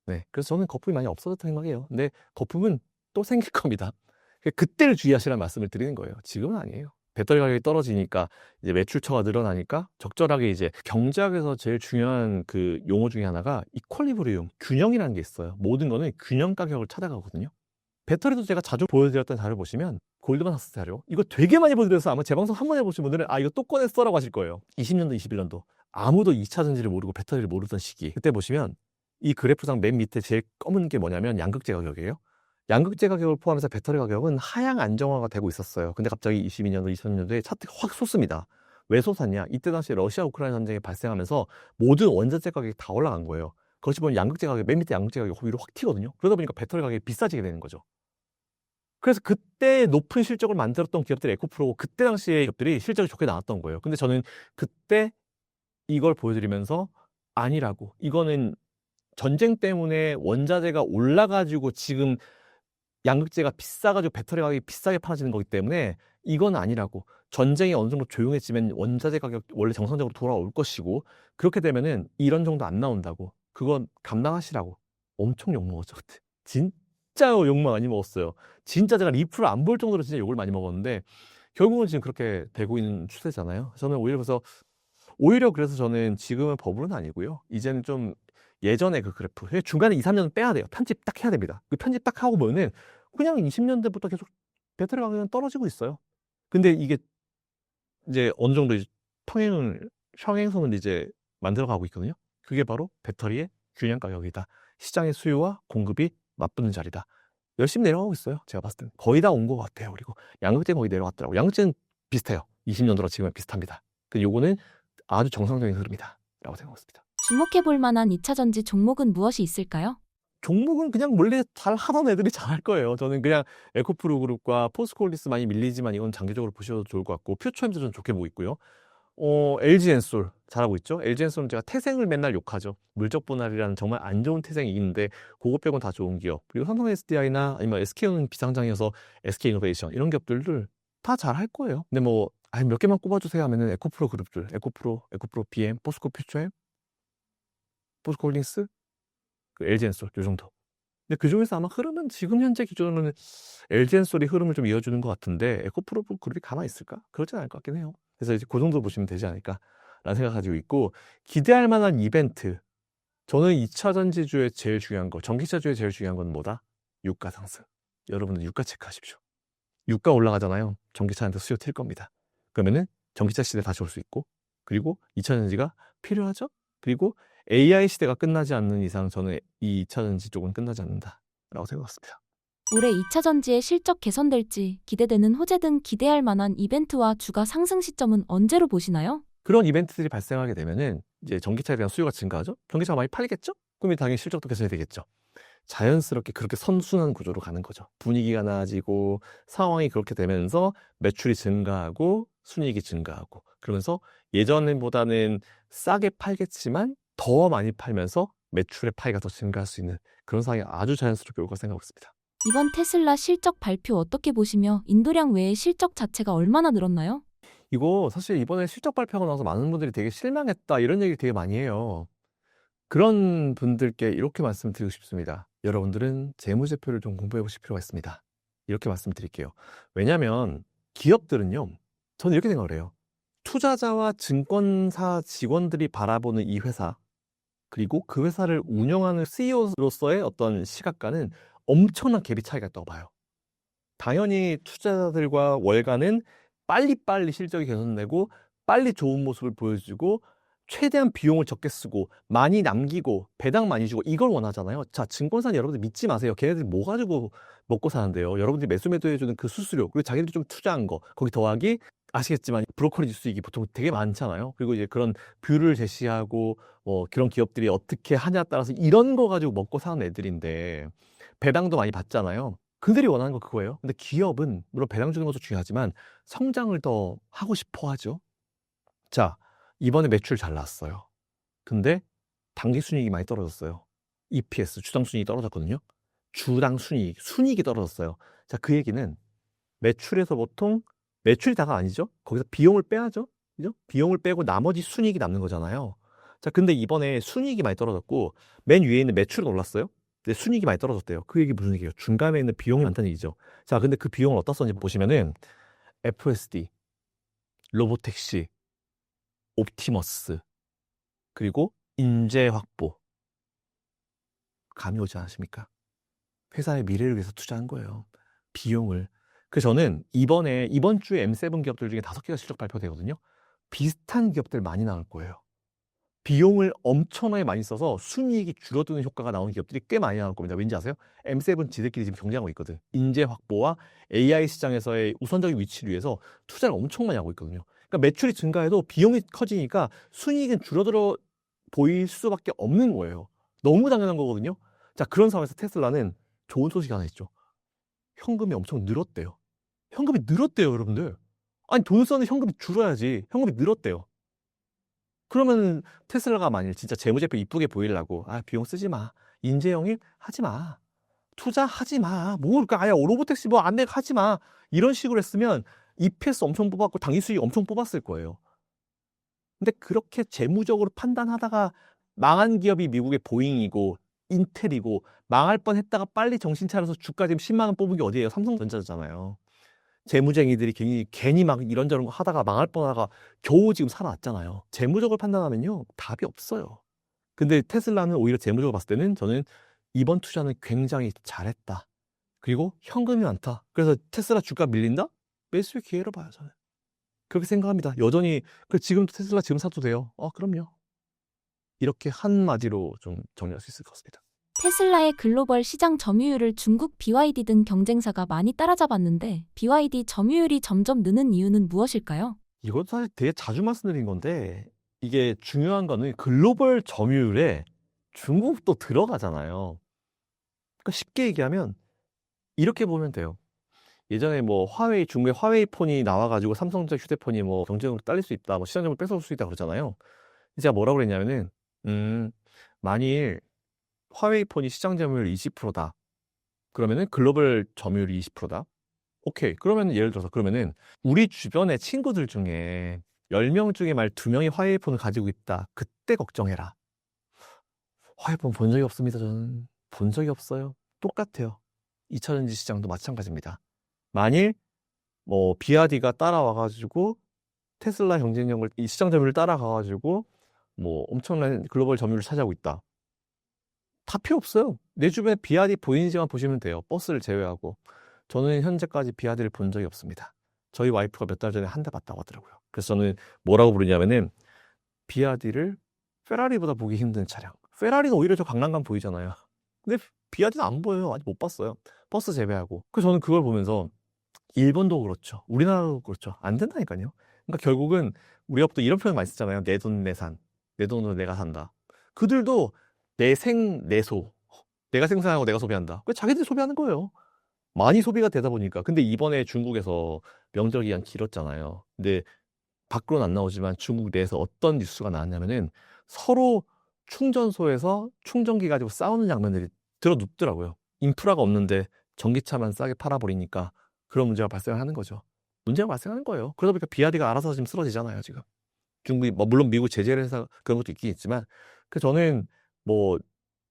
네. 그래서 저는 거품이 많이 없어졌다고 생각해요. 근데 거품은 또 생길 겁니다. 그때를 주의하시라는 말씀을 드리는 거예요. 지금은 아니에요. 배터리 가격이 떨어지니까 이제 매출처가 늘어나니까 적절하게 이제 경제학에서 제일 중요한 그 용어 중에 하나가 이퀄리브리움, 균형이라는 게 있어요. 모든 거는 균형 가격을 찾아가거든요. 배터리도 제가 자주 보여드렸던 자료 보시면 골드만삭스 자료 이거 되게 많이 보여드려서 아마 제 방송 한 번 해보신 분들은 아 이거 또 꺼냈어라고 하실 거예요. 20년도 21년도 아무도 2차 전지를 모르고 배터리를 모르던 시기 그때 보시면 이 그래프상 맨 밑에 제일 검은 게 뭐냐면 양극재 가격이에요. 양극재 가격을 포함해서 배터리 가격은 하향 안정화가 되고 있었어요. 근데 갑자기 22년도 2000년도에 차트가 확 솟습니다. 왜 솟았냐? 이때 당시에 러시아 우크라이나 전쟁이 발생하면서 모든 원자재 가격이 다 올라간 거예요. 그것이 보면 양극재 가격, 맨 밑에 양극재 가격이 위로 확 튀거든요. 그러다 보니까 배터리 가격이 비싸지게 되는 거죠. 그래서 그때 높은 실적을 만들었던 기업들이 에코프로고 그때 당시에 기업들이 실적이 좋게 나왔던 거예요. 근데 저는 그때 이걸 보여드리면서 아니라고. 이거는 전쟁 때문에 원자재가 올라가지고 지금 양극재가 비싸가지고 배터리 가격이 비싸게 팔아지는 거기 때문에 이건 아니라고. 전쟁이 어느 정도 조용해지면 원자재 가격 원래 정상적으로 돌아올 것이고 그렇게 되면은 이런 정도 안 나온다고. 그건 감당하시라고. 엄청 욕먹었죠 그때. 진짜 욕 많이 먹었어요. 진짜 제가 리플을 안 볼 정도로 진짜 욕을 많이 먹었는데 결국은 지금 그렇게 되고 있는 추세잖아요. 저는 오히려 그래서 저는 지금은 버블은 아니고요. 이제는 좀 예전에 그 그래프 중간에 2, 3년 빼야 돼요. 편집 딱 해야 됩니다. 그 편집 딱 하고 보면은 그냥 20년대부터 계속 배터리 가격은 떨어지고 있어요. 근데 이게 이제 어느 정도 이제 평행선을 이제 만들어가고 있거든요. 그게 바로 배터리의 균형 가격이다. 시장의 수요와 공급이 맞붙는 자리다. 열심히 내려가고 있어요. 제가 봤을 때는 거의 다 온 것 같아요. 그리고 양극재는 거의 내려갔더라고. 양극재는 비슷해요. 20년도랑 지금은 비슷합니다. 근데 요거는 아주 정상적인 흐름이다라고 생각했습니다. 주목해볼 만한 2차 전지 종목은 무엇이 있을까요? 종목은 그냥 원래 잘 하던 애들이 잘할 거예요. 저는 그냥 에코프로 그룹과 포스코홀디스 많이 밀리지만 이건 장기적으로 보셔도 좋을 것 같고 퓨처엠도 좀 좋게 보고 있고요. LG엔솔 잘하고 있죠. LG엔솔은 제가 태생을 맨날 욕하죠. 물적 분할이라는 정말 안 좋은 태생이 있는데 그거 빼곤 다 좋은 기업. 그리고 삼성 SDI나 아니면 SK는 비상장이어서 SK이노베이션 이런 기업들을 다 잘할 거예요. 근데 뭐 몇 개만 꼽아주세요 하면은 에코프로 그룹들, 에코프로 BM, 포스코 퓨처엠, 포스코홀딩스, 그 LG엔솔 요 정도. 근데 그 중에서 아마 흐름은 지금 현재 기준으로는 LG엔솔이 흐름을 좀 이어주는 것 같은데 에코프로 그룹이 가만히 있을까? 그렇진 않을 것 같긴 해요. 그래서 이제 그 정도 보시면 되지 않을까라는 생각 가지고 있고 기대할 만한 이벤트. 저는 2차 전지주의 제일 중요한 거, 전기차주의 제일 중요한 건 뭐다? 유가 상승. 여러분들 유가 체크하십시오. 유가 올라가잖아요. 전기차한테 수요 튈 겁니다. 그러면은 전기차 시대 다시 올 수 있고 그리고 2차 전지가 필요하죠? 그리고 AI 시대가 끝나지 않는 이상 저는 이 2차 전지 쪽은 끝나지 않는다라고 생각했습니다. 올해 2차 전지의 실적 개선될지 기대되는 호재 등 기대할 만한 이벤트와 주가 상승 시점은 언제로 보시나요? 그런 이벤트들이 발생하게 되면은 이제 전기차에 대한 수요가 증가하죠? 전기차가 많이 팔리겠죠? 그러면 당연히 실적도 개선이 되겠죠. 자연스럽게 그렇게 선순환 구조로 가는 거죠. 분위기가 나아지고 상황이 그렇게 되면서 매출이 증가하고 순이익이 증가하고 그러면서 예전보다는 싸게 팔겠지만 더 많이 팔면서 매출의 파이가 더 증가할 수 있는 그런 상황이 아주 자연스럽게 올 거라 생각하고 있습니다. 이번 테슬라 실적 발표 어떻게 보시며 인도량 외에 실적 자체가 얼마나 늘었나요? 이거 사실 이번에 실적 발표가 나와서 많은 분들이 되게 실망했다 이런 얘기를 되게 많이 해요. 그런 분들께 이렇게 말씀드리고 싶습니다. 여러분들은 재무제표를 좀 공부해 보실 필요가 있습니다. 이렇게 말씀드릴게요. 왜냐하면 기업들은요. 저는 이렇게 생각을 해요. 투자자와 증권사 직원들이 바라보는 이 회사 그리고 그 회사를 운영하는 CEO로서의 어떤 시각과는 엄청난 갭이 차이가 있다고 봐요. 당연히 투자자들과 월가는 빨리빨리 실적이 개선되고 빨리 좋은 모습을 보여주고 최대한 비용을 적게 쓰고 많이 남기고 배당 많이 주고 이걸 원하잖아요. 자, 증권사는 여러분들 믿지 마세요. 걔네들이 뭐 가지고 먹고 사는데요. 여러분들이 매수 매도해주는 그 수수료 그리고 자기들이 좀 투자한 거 거기 더하기 아시겠지만 브로커리지 수익이 보통 되게 많잖아요. 그리고 이제 그런 뷰를 제시하고 뭐 그런 기업들이 어떻게 하냐에 따라서 이런 거 가지고 먹고 사는 애들인데 배당도 많이 받잖아요. 그들이 원하는 거 그거예요. 근데 기업은 물론 배당 주는 것도 중요하지만 성장을 더 하고 싶어 하죠. 자, 이번에 매출 잘 나왔어요. 근데 당기 순이익이 많이 떨어졌어요. EPS, 주당 순이익이 떨어졌거든요. 주당 순이익이 떨어졌어요. 자, 그 얘기는 매출에서 보통 매출이 다가 아니죠. 거기서 비용을 빼야죠. 그죠? 비용을 빼고 나머지 순이익이 남는 거잖아요. 자, 근데 이번에 순이익이 많이 떨어졌고 맨 위에 있는 매출은 올랐어요. 근데 순이익이 많이 떨어졌대요. 그 얘기 무슨 얘기예요? 중간에 있는 비용이 많다는 얘기죠. 자, 근데 그 비용을 어디다 썼는지 보시면은 FSD, 로보택시, 옵티머스, 그리고 인재 확보. 감이 오지 않으십니까? 회사의 미래를 위해서 투자한 거예요. 비용을. 그래서 저는 이번 주에 M7 기업들 중에 5개가 실적 발표되거든요. 비슷한 기업들 많이 나올 거예요. 비용을 엄청나게 많이 써서 순이익이 줄어드는 효과가 나오는 기업들이 꽤 많이 나올 겁니다. 왠지 아세요? M7 지들끼리 지금 경쟁하고 있거든. 인재 확보와 AI 시장에서의 우선적인 위치를 위해서 투자를 엄청 많이 하고 있거든요. 그러니까 매출이 증가해도 비용이 커지니까 순이익은 줄어들어 보일 수밖에 없는 거예요. 너무 당연한 거거든요. 자, 그런 상황에서 테슬라는 좋은 소식이 하나 있죠. 현금이 엄청 늘었대요. 현금이 늘었대요, 여러분들. 아니, 돈 쓰는 현금이 줄어야지. 현금이 늘었대요. 그러면 테슬라가 만일 진짜 재무제표 이쁘게 보이려고 비용 쓰지 마. 인재영입 하지 마. 투자하지 마. 뭐 그러니까 아예 로보택시 뭐 안 내 하지 마. 이런 식으로 했으면 EPS 엄청 뽑았고 당기 수익 엄청 뽑았을 거예요. 근데 그렇게 재무적으로 판단하다가 망한 기업이 미국의 보잉이고 인텔이고 망할 뻔했다가 빨리 정신 차려서 주가 지금 10만 원 뽑은 게 어디예요? 삼성전자잖아요. 재무쟁이들이 괜히 막 이런저런 거 하다가 망할 뻔하다가 겨우 지금 살아났잖아요. 재무적으로 판단하면요 답이 없어요. 근데 테슬라는 오히려 재무적으로 봤을 때는 저는 이번 투자는 굉장히 잘했다. 그리고 현금이 많다. 그래서 테슬라 주가 밀린다? 매수의 기회로 봐요 저는. 그렇게 생각합니다. 여전히 지금도 테슬라 지금 사도 돼요. 그럼요. 이렇게 한마디로 좀 정리할 수 있을 것 같습니다. 테슬라의 글로벌 시장 점유율을 중국 BYD 등 경쟁사가 많이 따라잡았는데 BYD 점유율이 점점 느는 이유는 무엇일까요? 이것도 사실 되게 자주 말씀드린 건데 이게 중요한 거는 글로벌 점유율에 중국도 들어가잖아요. 그러니까 쉽게 얘기하면 이렇게 보면 돼요. 예전에 뭐 중국의 화웨이 폰이 나와가지고 삼성전자 휴대폰이 뭐 경쟁으로 딸릴 수 있다, 뭐 시장 점유율 뺏어올 수 있다 그러잖아요. 제가 뭐라고 그랬냐면은 만일 화웨이 폰이 시장 점유율 20%다. 그러면은 글로벌 점유율이 20%다. 오케이. 그러면 예를 들어서 그러면은 우리 주변의 친구들 중에 10명 중에 말 2명이 화웨이 폰을 가지고 있다. 그때 걱정해라. 화웨이 폰 본 적이 없습니다. 저는 본 적이 없어요. 똑같아요. 2차전지 시장도 마찬가지입니다. 만일 뭐 비아디가 따라와가지고 테슬라 경쟁력을 이 시장 점유율을 따라가가지고 뭐 엄청난 글로벌 점유율을 차지하고 있다. 다 필요 없어요. 내 주변에 비아디 보이는지만 보시면 돼요. 버스를 제외하고. 저는 현재까지 비아디를 본 적이 없습니다. 저희 와이프가 몇 달 전에 한 대 봤다고 하더라고요. 그래서 저는 뭐라고 부르냐면은 비아디를 페라리보다 보기 힘든 차량. 페라리는 오히려 저 강남감 보이잖아요. 근데 비아디는 안 보여요. 아직 못 봤어요. 버스 제외하고. 그래서 저는 그걸 보면서 일본도 그렇죠. 우리나라도 그렇죠. 안 된다니까요. 그러니까 결국은 우리가 보통 이런 표현 많이 쓰잖아요. 내 돈 내산. 내 돈으로 내가 산다. 그들도 내소. 내가 생산하고 내가 소비한다. 그 자기들이 소비하는 거예요. 많이 소비가 되다 보니까. 근데 이번에 중국에서 명절 기간 길었잖아요. 근데 밖으로는 안 나오지만 중국 내에서 어떤 뉴스가 나왔냐면은 서로 충전소에서 충전기 가지고 싸우는 장면들이 들어눕더라고요. 인프라가 없는데 전기차만 싸게 팔아버리니까 그런 문제가 발생하는 거죠. 문제가 발생하는 거예요. 그러다 보니까 비아디가 알아서 지금 쓰러지잖아요, 지금. 중국이 뭐 물론 미국 제재를 해서 그런 것도 있긴 있지만 저는 뭐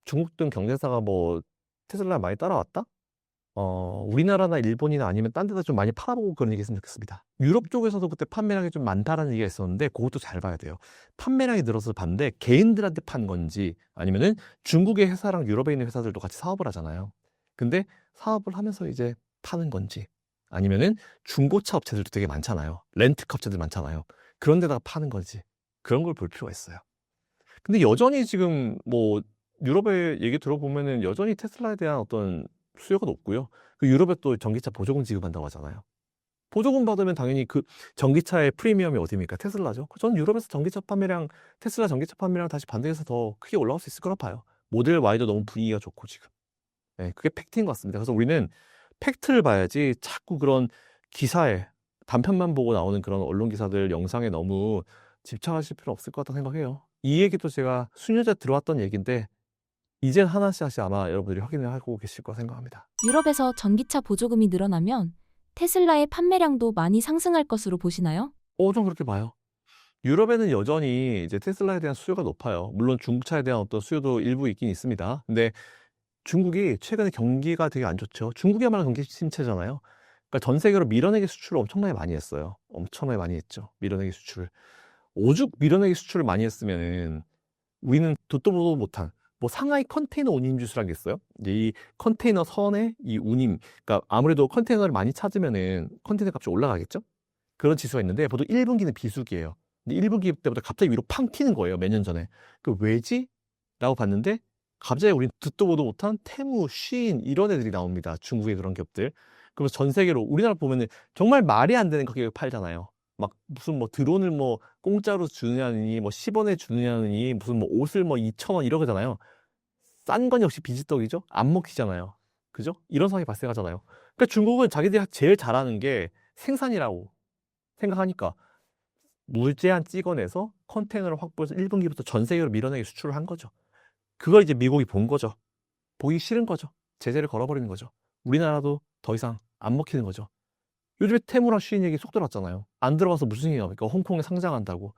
중국 등 경쟁사가 뭐 테슬라 많이 따라왔다? 우리나라나 일본이나 아니면 딴 데다 좀 많이 팔아보고 그런 얘기 했으면 좋겠습니다. 유럽 쪽에서도 그때 판매량이 좀 많다라는 얘기가 있었는데 그것도 잘 봐야 돼요. 판매량이 늘어서 반대 개인들한테 판 건지 아니면은 중국의 회사랑 유럽에 있는 회사들도 같이 사업을 하잖아요. 근데 사업을 하면서 이제 파는 건지 아니면은 중고차 업체들도 되게 많잖아요. 렌트카 업체들 많잖아요. 그런 데다가 파는 건지 그런 걸 볼 필요가 있어요. 근데 여전히 지금 뭐 유럽의 얘기 들어보면은 여전히 테슬라에 대한 어떤 수요가 높고요. 그 유럽에 또 전기차 보조금 지급한다고 하잖아요. 보조금 받으면 당연히 그 전기차의 프리미엄이 어디입니까? 테슬라죠. 저는 유럽에서 전기차 판매량, 테슬라 전기차 판매량 다시 반등해서 더 크게 올라올 수 있을 거라 봐요. 모델 Y도 너무 분위기가 좋고 지금. 네, 그게 팩트인 것 같습니다. 그래서 우리는 팩트를 봐야지 자꾸 그런 기사에 단편만 보고 나오는 그런 언론 기사들 영상에 너무 집착하실 필요 없을 것 같다는 생각해요. 이 얘기도 제가 수년째 들어왔던 얘기인데 이젠 하나씩 아마 여러분들이 확인을 하고 계실 거라 생각합니다. 유럽에서 전기차 보조금이 늘어나면 테슬라의 판매량도 많이 상승할 것으로 보시나요? 좀 그렇게 봐요. 유럽에는 여전히 이제 테슬라에 대한 수요가 높아요. 물론 중국차에 대한 어떤 수요도 일부 있긴 있습니다. 근데 중국이 최근에 경기가 되게 안 좋죠. 중국이야말로 경기 침체잖아요. 그러니까 전 세계로 밀어내기 수출을 엄청나게 많이 했어요. 엄청나게 많이 했죠. 밀어내기 수출을. 오죽 밀어내기 수출을 많이 했으면은 우리는 듣도 보도 못한 뭐 상하이 컨테이너 운임 지수라는 게 있어요. 이제 이 컨테이너 선의 이 운임, 그러니까 아무래도 컨테이너를 많이 찾으면은 컨테이너 값이 올라가겠죠. 그런 지수가 있는데 보통 1분기는 비수기예요. 근데 1분기 때부터 갑자기 위로 팡 튀는 거예요. 몇 년 전에. 그 왜지? 라고 봤는데 갑자기 우린 듣도 보도 못한 테무, 쉬인 이런 애들이 나옵니다. 중국의 그런 기업들. 그러면서 전 세계로 우리나라 보면은 정말 말이 안 되는 가격에 팔잖아요. 막 무슨 뭐 드론을 뭐 공짜로 주느냐니 뭐 10원에 주느냐니 무슨 뭐 옷을 뭐 2,000원 이러잖아요. 싼 건 역시 비지떡이죠. 안 먹히잖아요. 그죠? 이런 상황이 발생하잖아요. 그러니까 중국은 자기들이 제일 잘하는 게 생산이라고 생각하니까 물제한 찍어내서 컨테이너를 확보해서 1분기부터 전 세계로 밀어내기 수출을 한 거죠. 그걸 이제 미국이 본 거죠. 보기 싫은 거죠. 제재를 걸어버리는 거죠. 우리나라도 더 이상 안 먹히는 거죠. 요즘에 테무랑 쉬인 얘기 쏙 들어왔잖아요. 안 들어가서 무슨 얘기가 나옵니까? 홍콩에 상장한다고.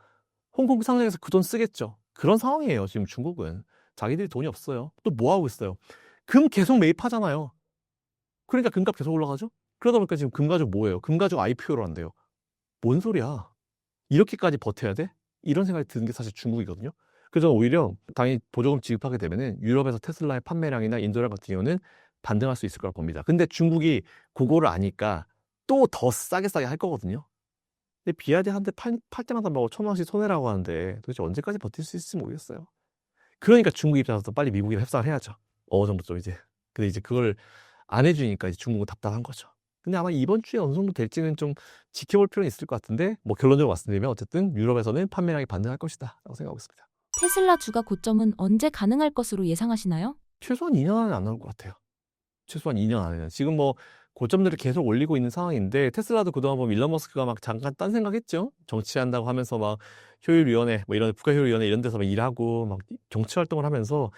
홍콩 상장해서 그 돈 쓰겠죠. 그런 상황이에요. 지금 중국은. 자기들이 돈이 없어요. 또 뭐 하고 있어요? 금 계속 매입하잖아요. 그러니까 금값 계속 올라가죠? 그러다 보니까 지금 금가죽 뭐예요? 금가죽 IPO를 한대요. 뭔 소리야? 이렇게까지 버텨야 돼? 이런 생각이 드는 게 사실 중국이거든요. 그래서 오히려 당연히 보조금 지급하게 되면은 유럽에서 테슬라의 판매량이나 인도량 같은 경우는 반등할 수 있을 거라고 봅니다. 근데 중국이 그거를 아니까 또 더 싸게 할 거거든요. 근데 비아디 한 대 팔 때마다 뭐 1,000원씩 손해라고 하는데 도대체 언제까지 버틸 수 있을지 모르겠어요. 그러니까 중국 입장에서 빨리 미국이랑 협상을 해야죠. 어느 정도 좀 이제. 근데 이제 그걸 안 해주니까 이제 중국은 답답한 거죠. 근데 아마 이번 주에 어느 정도 될지는 좀 지켜볼 필요는 있을 것 같은데 뭐 결론적으로 말씀드리면 어쨌든 유럽에서는 판매량이 반등할 것이다 라고 생각하고 있습니다. 테슬라 주가 고점은 언제 가능할 것으로 예상하시나요? 최소한 2년 안에 안 나올 것 같아요. 최소한 2년 안에는. 지금 뭐 고점들을 계속 올리고 있는 상황인데 테슬라도 그동안 보면 일론 머스크가 막 잠깐 딴 생각했죠. 정치한다고 하면서 막 효율위원회 뭐 이런 국가효율위원회 이런 데서 막 일하고 막 정치 활동을 하면서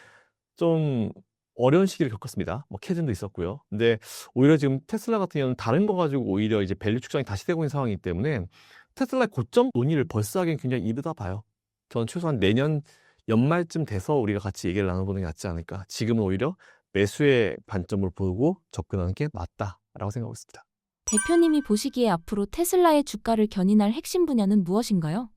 좀 어려운 시기를 겪었습니다. 뭐 캐즘도 있었고요. 근데 오히려 지금 테슬라 같은 경우는 다른 거 가지고 오히려 이제 밸류 축적이 다시 되고 있는 상황이기 때문에 테슬라의 고점 논의를 벌써 하기엔 굉장히 이르다 봐요. 저는 최소한 내년 연말쯤 돼서 우리가 같이 얘기를 나눠보는 게 낫지 않을까. 지금은 오히려 매수의 관점을 보고 접근하는 게 맞다라고 생각하고 있습니다. 대표님이 보시기에 앞으로 테슬라의 주가를 견인할 핵심 분야는 무엇인가요?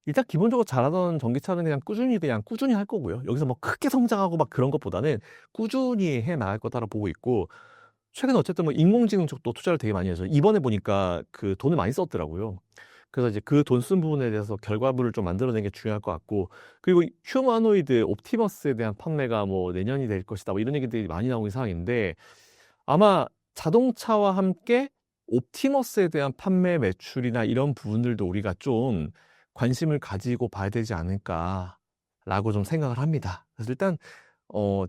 일단 기본적으로 잘하던 전기차는 그냥 꾸준히 할 거고요. 여기서 뭐 크게 성장하고 막 그런 것보다는 꾸준히 해 나갈 거다라고 보고 있고 최근에 어쨌든 뭐 인공지능 쪽도 투자를 되게 많이 해서 이번에 보니까 그 돈을 많이 썼더라고요. 그래서 이제 그 돈 쓴 부분에 대해서 결과물을 좀 만들어내는 게 중요할 것 같고 그리고 휴머노이드 옵티머스에 대한 판매가 뭐 내년이 될 것이다 뭐 이런 얘기들이 많이 나오는 상황인데 아마 자동차와 함께 옵티머스에 대한 판매 매출이나 이런 부분들도 우리가 좀 관심을 가지고 봐야 되지 않을까라고 좀 생각을 합니다. 그래서 일단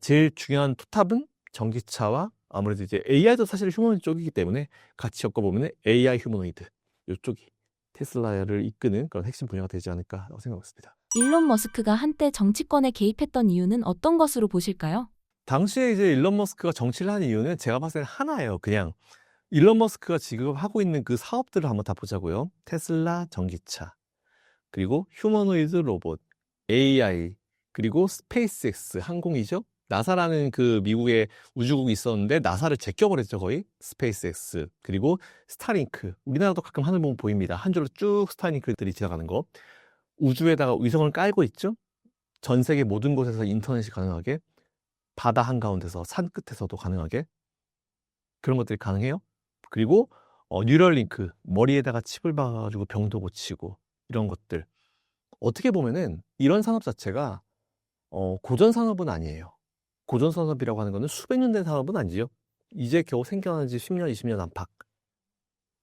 제일 중요한 투탑은 전기차와 아무래도 이제 AI도 사실 휴머노이드 쪽이기 때문에 같이 엮어보면 AI 휴머노이드 이쪽이 테슬라를 이끄는 그런 핵심 분야가 되지 않을까라고 생각하고 있습니다. 일론 머스크가 한때 정치권에 개입했던 이유는 어떤 것으로 보실까요? 당시에 이제 일론 머스크가 정치를 한 이유는 제가 봤을 때는 하나예요. 그냥 일론 머스크가 지금 하고 있는 그 사업들을 한번 다 보자고요. 테슬라 전기차, 그리고 휴머노이드 로봇, AI, 그리고 스페이스X 항공이죠. 나사라는 그 미국의 우주국이 있었는데 나사를 제껴버렸죠 거의. 스페이스X 그리고 스타링크. 우리나라도 가끔 하늘 보면 보입니다. 한 줄로 쭉 스타링크들이 지나가는 거. 우주에다가 위성을 깔고 있죠. 전 세계 모든 곳에서 인터넷이 가능하게 바다 한가운데서 산 끝에서도 가능하게 그런 것들이 가능해요. 그리고 뉴럴링크, 머리에다가 칩을 박아가지고 병도 고치고 이런 것들. 어떻게 보면은 이런 산업 자체가 고전 산업은 아니에요. 고전 산업이라고 하는 거는 수백 년 된 산업은 아니지요. 이제 겨우 생겨난 지 10년, 20년 안팎.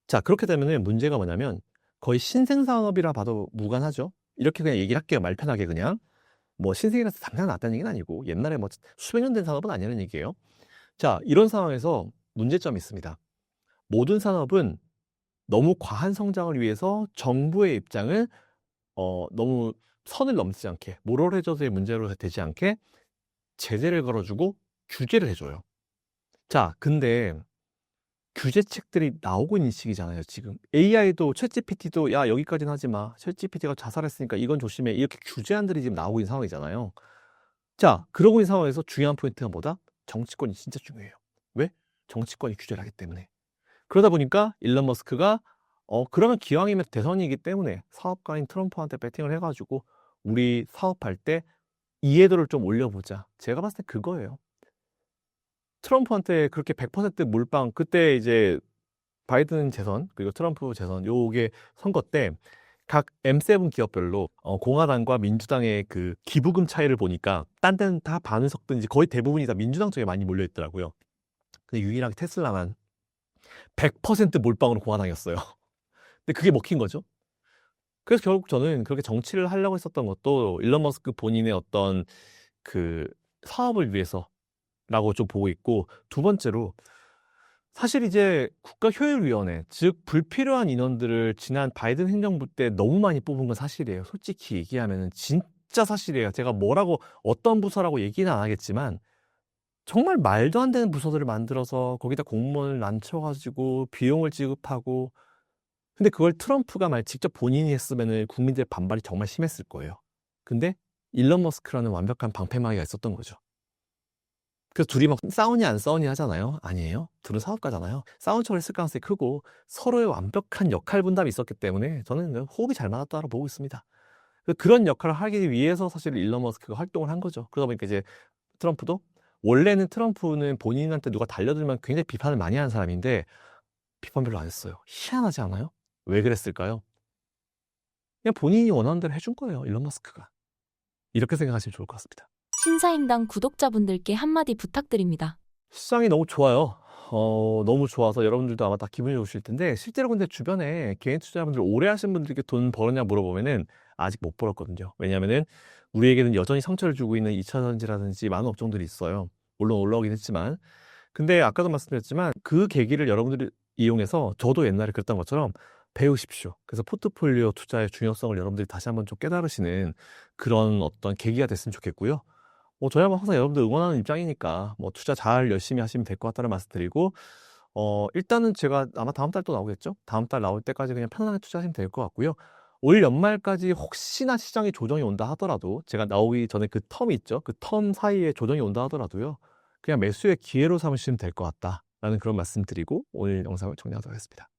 자, 그렇게 되면은 문제가 뭐냐면 거의 신생 산업이라 봐도 무관하죠. 이렇게 그냥 얘기를 할게요. 말 편하게 그냥. 뭐 신생이라서 당장 낫다는 얘기는 아니고 옛날에 뭐 수백 년 된 산업은 아니라는 얘기예요. 자, 이런 상황에서 문제점이 있습니다. 모든 산업은 너무 과한 성장을 위해서 정부의 입장을 너무 선을 넘지 않게, 모럴 해저드의 문제로 되지 않게 제재를 걸어주고 규제를 해줘요. 자, 근데 규제책들이 나오고 있는 시기잖아요, 지금. AI도, 챗GPT도, 야, 여기까지는 하지 마. 챗GPT가 자살했으니까 이건 조심해. 이렇게 규제안들이 지금 나오고 있는 상황이잖아요. 자, 그러고 있는 상황에서 중요한 포인트가 뭐다? 정치권이 진짜 중요해요. 왜? 정치권이 규제를 하기 때문에. 그러다 보니까 일론 머스크가 그러면 기왕이면 대선이기 때문에 사업가인 트럼프한테 배팅을 해가지고 우리 사업할 때 이해도를 좀 올려보자. 제가 봤을 때 그거예요. 트럼프한테 그렇게 100% 몰빵, 그때 이제 바이든 재선, 그리고 트럼프 재선, 요게 선거 때 각 M7 기업별로 공화당과 민주당의 그 기부금 차이를 보니까 딴 데는 다 반을 섞든지 거의 대부분이 다 민주당 쪽에 많이 몰려있더라고요. 근데 유일하게 테슬라만 100% 몰빵으로 공화당이었어요. 근데 그게 먹힌 거죠. 그래서 결국 저는 그렇게 정치를 하려고 했었던 것도 일론 머스크 본인의 어떤 그 사업을 위해서라고 좀 보고 있고, 두 번째로 사실 이제 국가효율위원회, 즉 불필요한 인원들을 지난 바이든 행정부 때 너무 많이 뽑은 건 사실이에요. 솔직히 얘기하면은 진짜 사실이에요. 제가 뭐라고 어떤 부서라고 얘기는 안 하겠지만 정말 말도 안 되는 부서들을 만들어서 거기다 공무원을 난쳐가지고 비용을 지급하고, 근데 그걸 트럼프가 직접 본인이 했으면은 국민들의 반발이 정말 심했을 거예요. 근데 일론 머스크라는 완벽한 방패막이가 있었던 거죠. 그래서 둘이 막 싸우니 안 싸우니 하잖아요. 아니에요. 둘은 사업가잖아요. 싸운 척을 했을 가능성이 크고 서로의 완벽한 역할 분담이 있었기 때문에 저는 호흡이 잘 맞았다고 보고 있습니다. 그런 역할을 하기 위해서 사실 일론 머스크가 활동을 한 거죠. 그러다 보니까 이제 트럼프도, 원래는 트럼프는 본인한테 누가 달려들면 굉장히 비판을 많이 하는 사람인데 비판 별로 안 했어요. 희한하지 않아요? 왜 그랬을까요? 그냥 본인이 원하는 대로 해준 거예요, 일론 머스크가. 이렇게 생각하시면 좋을 것 같습니다. 신사임당 구독자분들께 한마디 부탁드립니다. 시장이 너무 좋아요. 너무 좋아서 여러분들도 아마 다 기분이 좋으실 텐데, 실제로 근데 주변에 개인 투자자분들 오래 하신 분들께 돈 벌었냐 물어보면은 아직 못 벌었거든요. 왜냐하면은 우리에게는 여전히 상처를 주고 있는 2차전지라든지 많은 업종들이 있어요. 물론 올라오긴 했지만. 근데 아까도 말씀드렸지만 그 계기를 여러분들이 이용해서 저도 옛날에 그랬던 것처럼 배우십시오. 그래서 포트폴리오 투자의 중요성을 여러분들이 다시 한번 좀 깨달으시는 그런 어떤 계기가 됐으면 좋겠고요. 저야 뭐 항상 여러분들 응원하는 입장이니까 뭐 투자 잘 열심히 하시면 될 것 같다는 말씀 드리고, 일단은 제가 아마 다음 달 또 나오겠죠? 다음 달 나올 때까지 그냥 편안하게 투자하시면 될 것 같고요. 올 연말까지 혹시나 시장에 조정이 온다 하더라도, 제가 나오기 전에 그 텀이 있죠? 그 텀 사이에 조정이 온다 하더라도요, 그냥 매수의 기회로 삼으시면 될 것 같다라는 그런 말씀 드리고 오늘 영상을 정리하도록 하겠습니다.